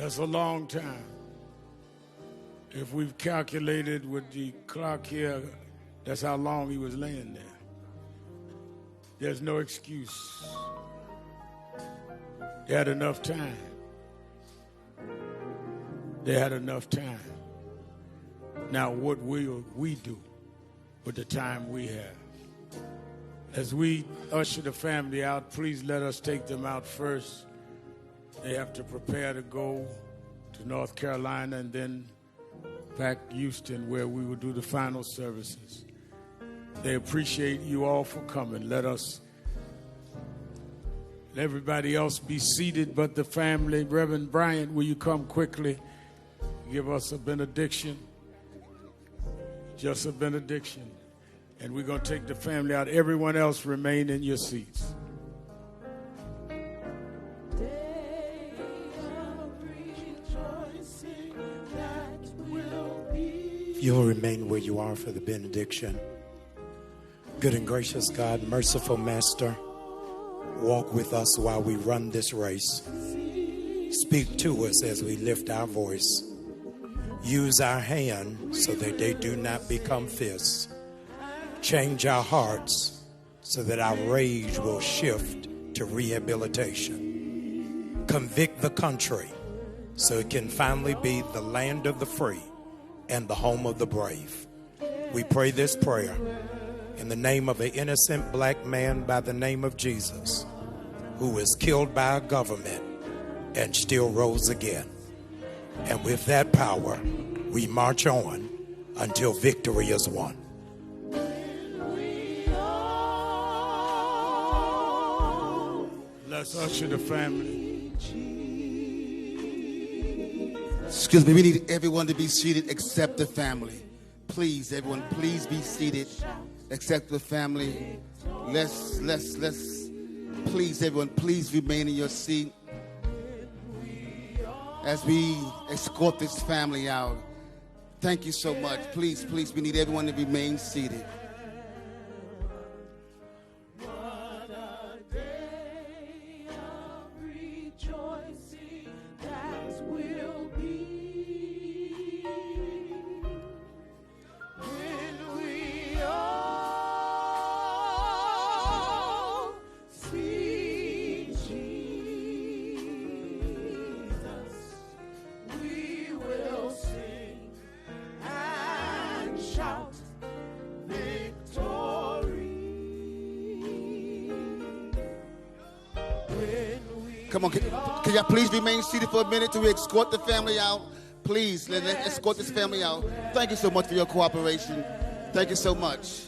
That's a long time. If we've calculated with the clock here, that's how long he was laying there. There's no excuse. They had enough time. They had enough time. Now, what will we do with the time we have? As we usher the family out, please let us take them out first. They have to prepare to go to North Carolina and then back to Houston, where we will do the final services. They appreciate you all for coming. Let everybody else be seated but the family. Reverend Bryant, will you come quickly? Give us a benediction. Just a benediction. And we're going to take the family out. Everyone else remain in your seats. You'll remain where you are for the benediction. Good and gracious God, merciful Master, walk with us while we run this race. Speak to us as we lift our voice. Use our hands so that they do not become fists. Change our hearts so that our rage will shift to rehabilitation. Convict the country so it can finally be the land of the free and the home of the brave. We pray this prayer in the name of an innocent black man by the name of Jesus, who was killed by a government and still rose again. And with that power, we march on until victory is won. Let's usher the family. Excuse me, we need everyone to be seated except the family. Please, everyone, please be seated except the family. Let's, please, everyone, please remain in your seat as we escort this family out. Thank you so much. Please, we need everyone to remain seated. Come on, can y'all please remain seated for a minute till we escort the family out? Please, let's escort this family out. Thank you so much for your cooperation. Thank you so much.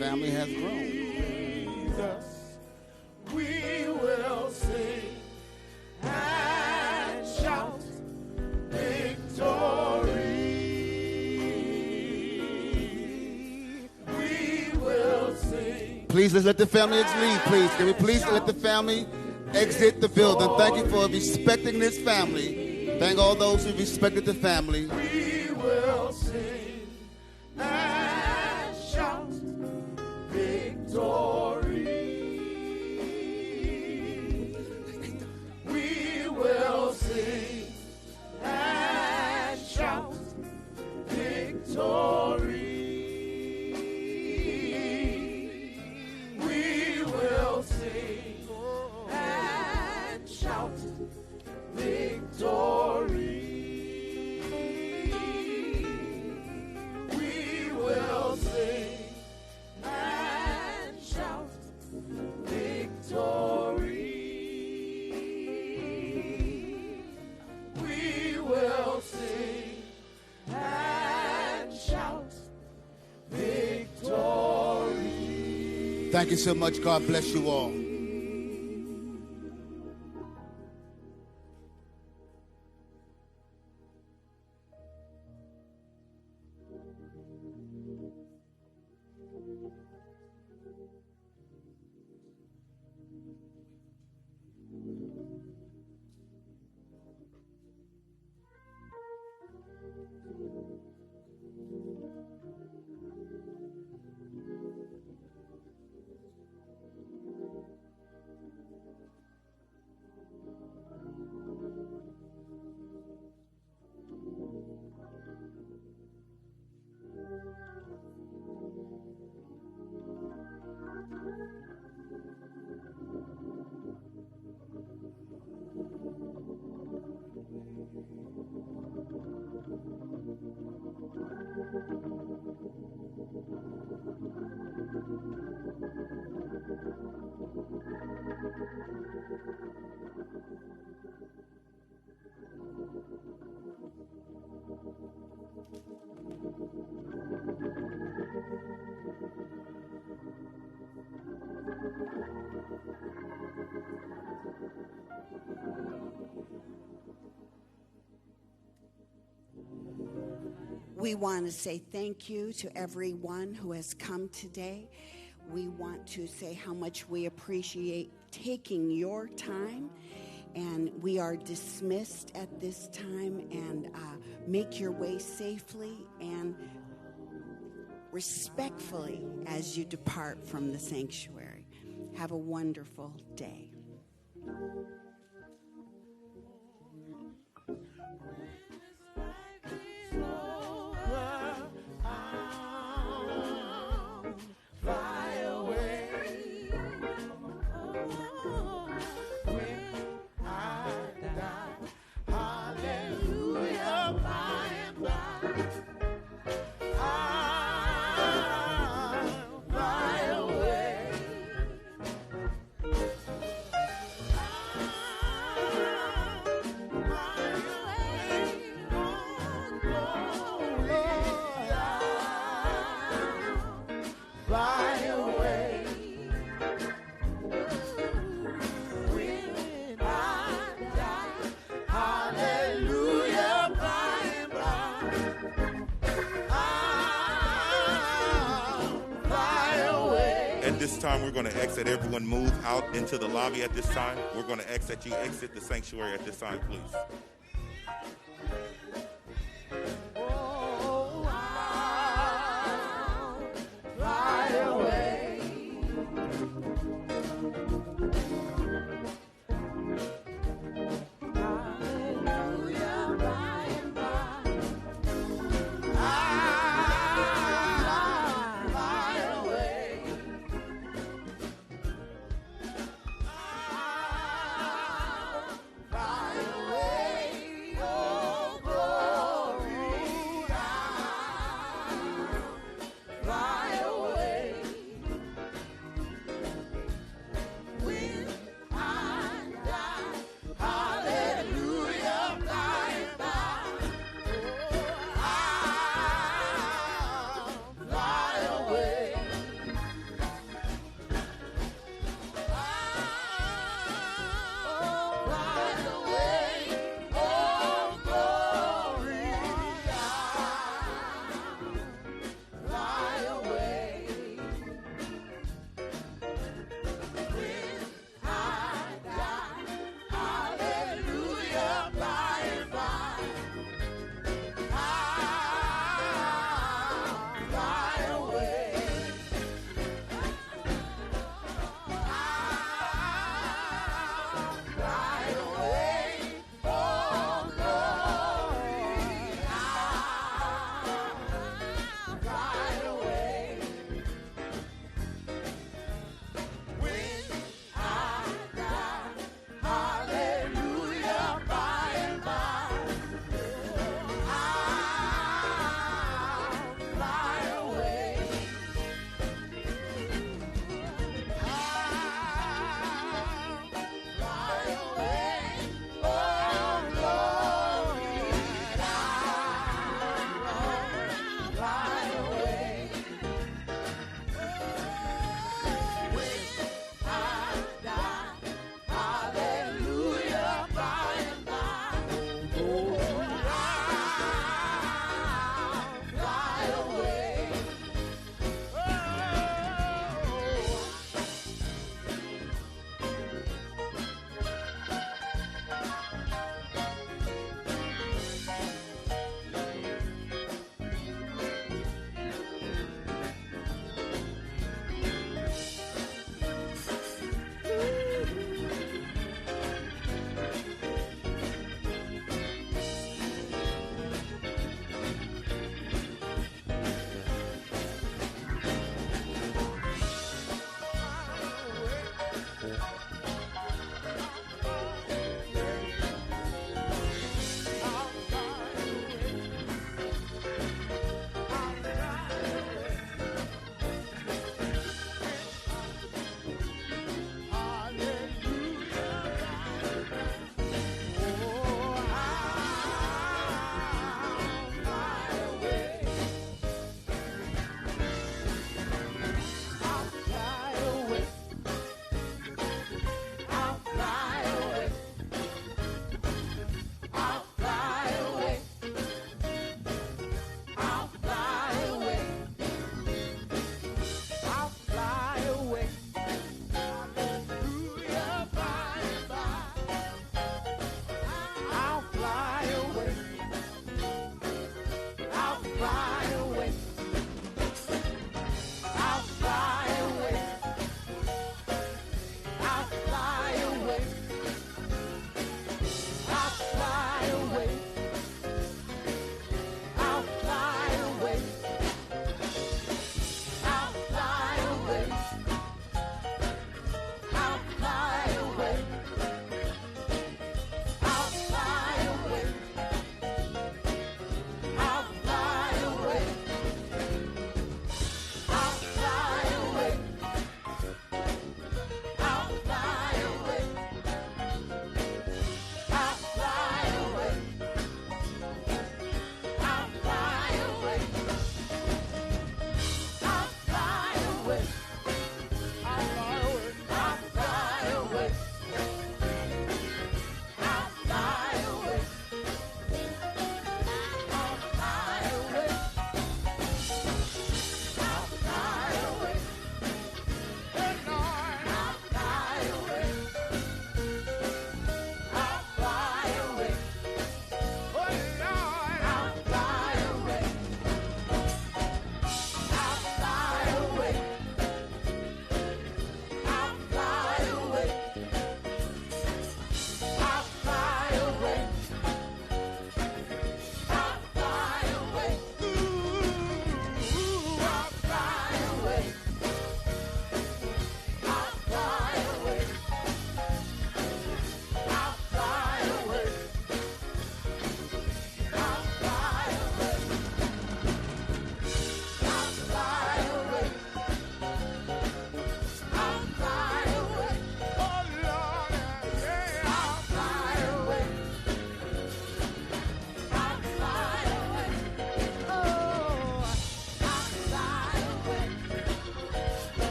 Family has grown. We will sing and shout victory. We will sing. Please, let's let the family leave, please. Can we please let the family exit the building? Thank you for respecting this family. Thank all those who respected the family. We will sing and shout victory. We will sing and shout victory. We will sing and shout victory. We will sing and shout victory. We will sing and shout victory. Thank you so much. God bless you all. We want to say thank you to everyone who has come today. We want to say how much we appreciate taking your time, and we are dismissed at this time, and make your way safely and respectfully as you depart from the sanctuary. Have a wonderful day. This time we're going to exit. Everyone move out into the lobby at this time. We're going to exit. You exit the sanctuary at this time, please. Fly away.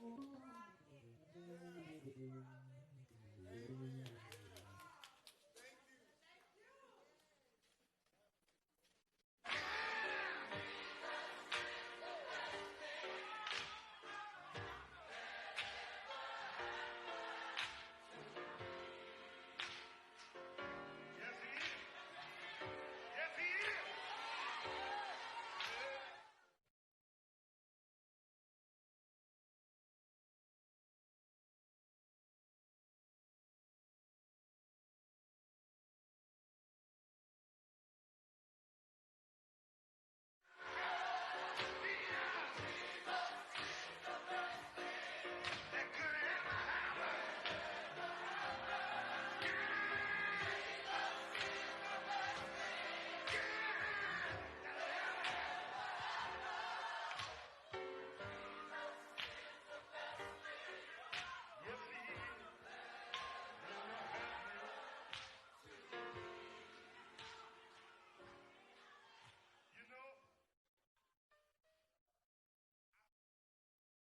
Amen.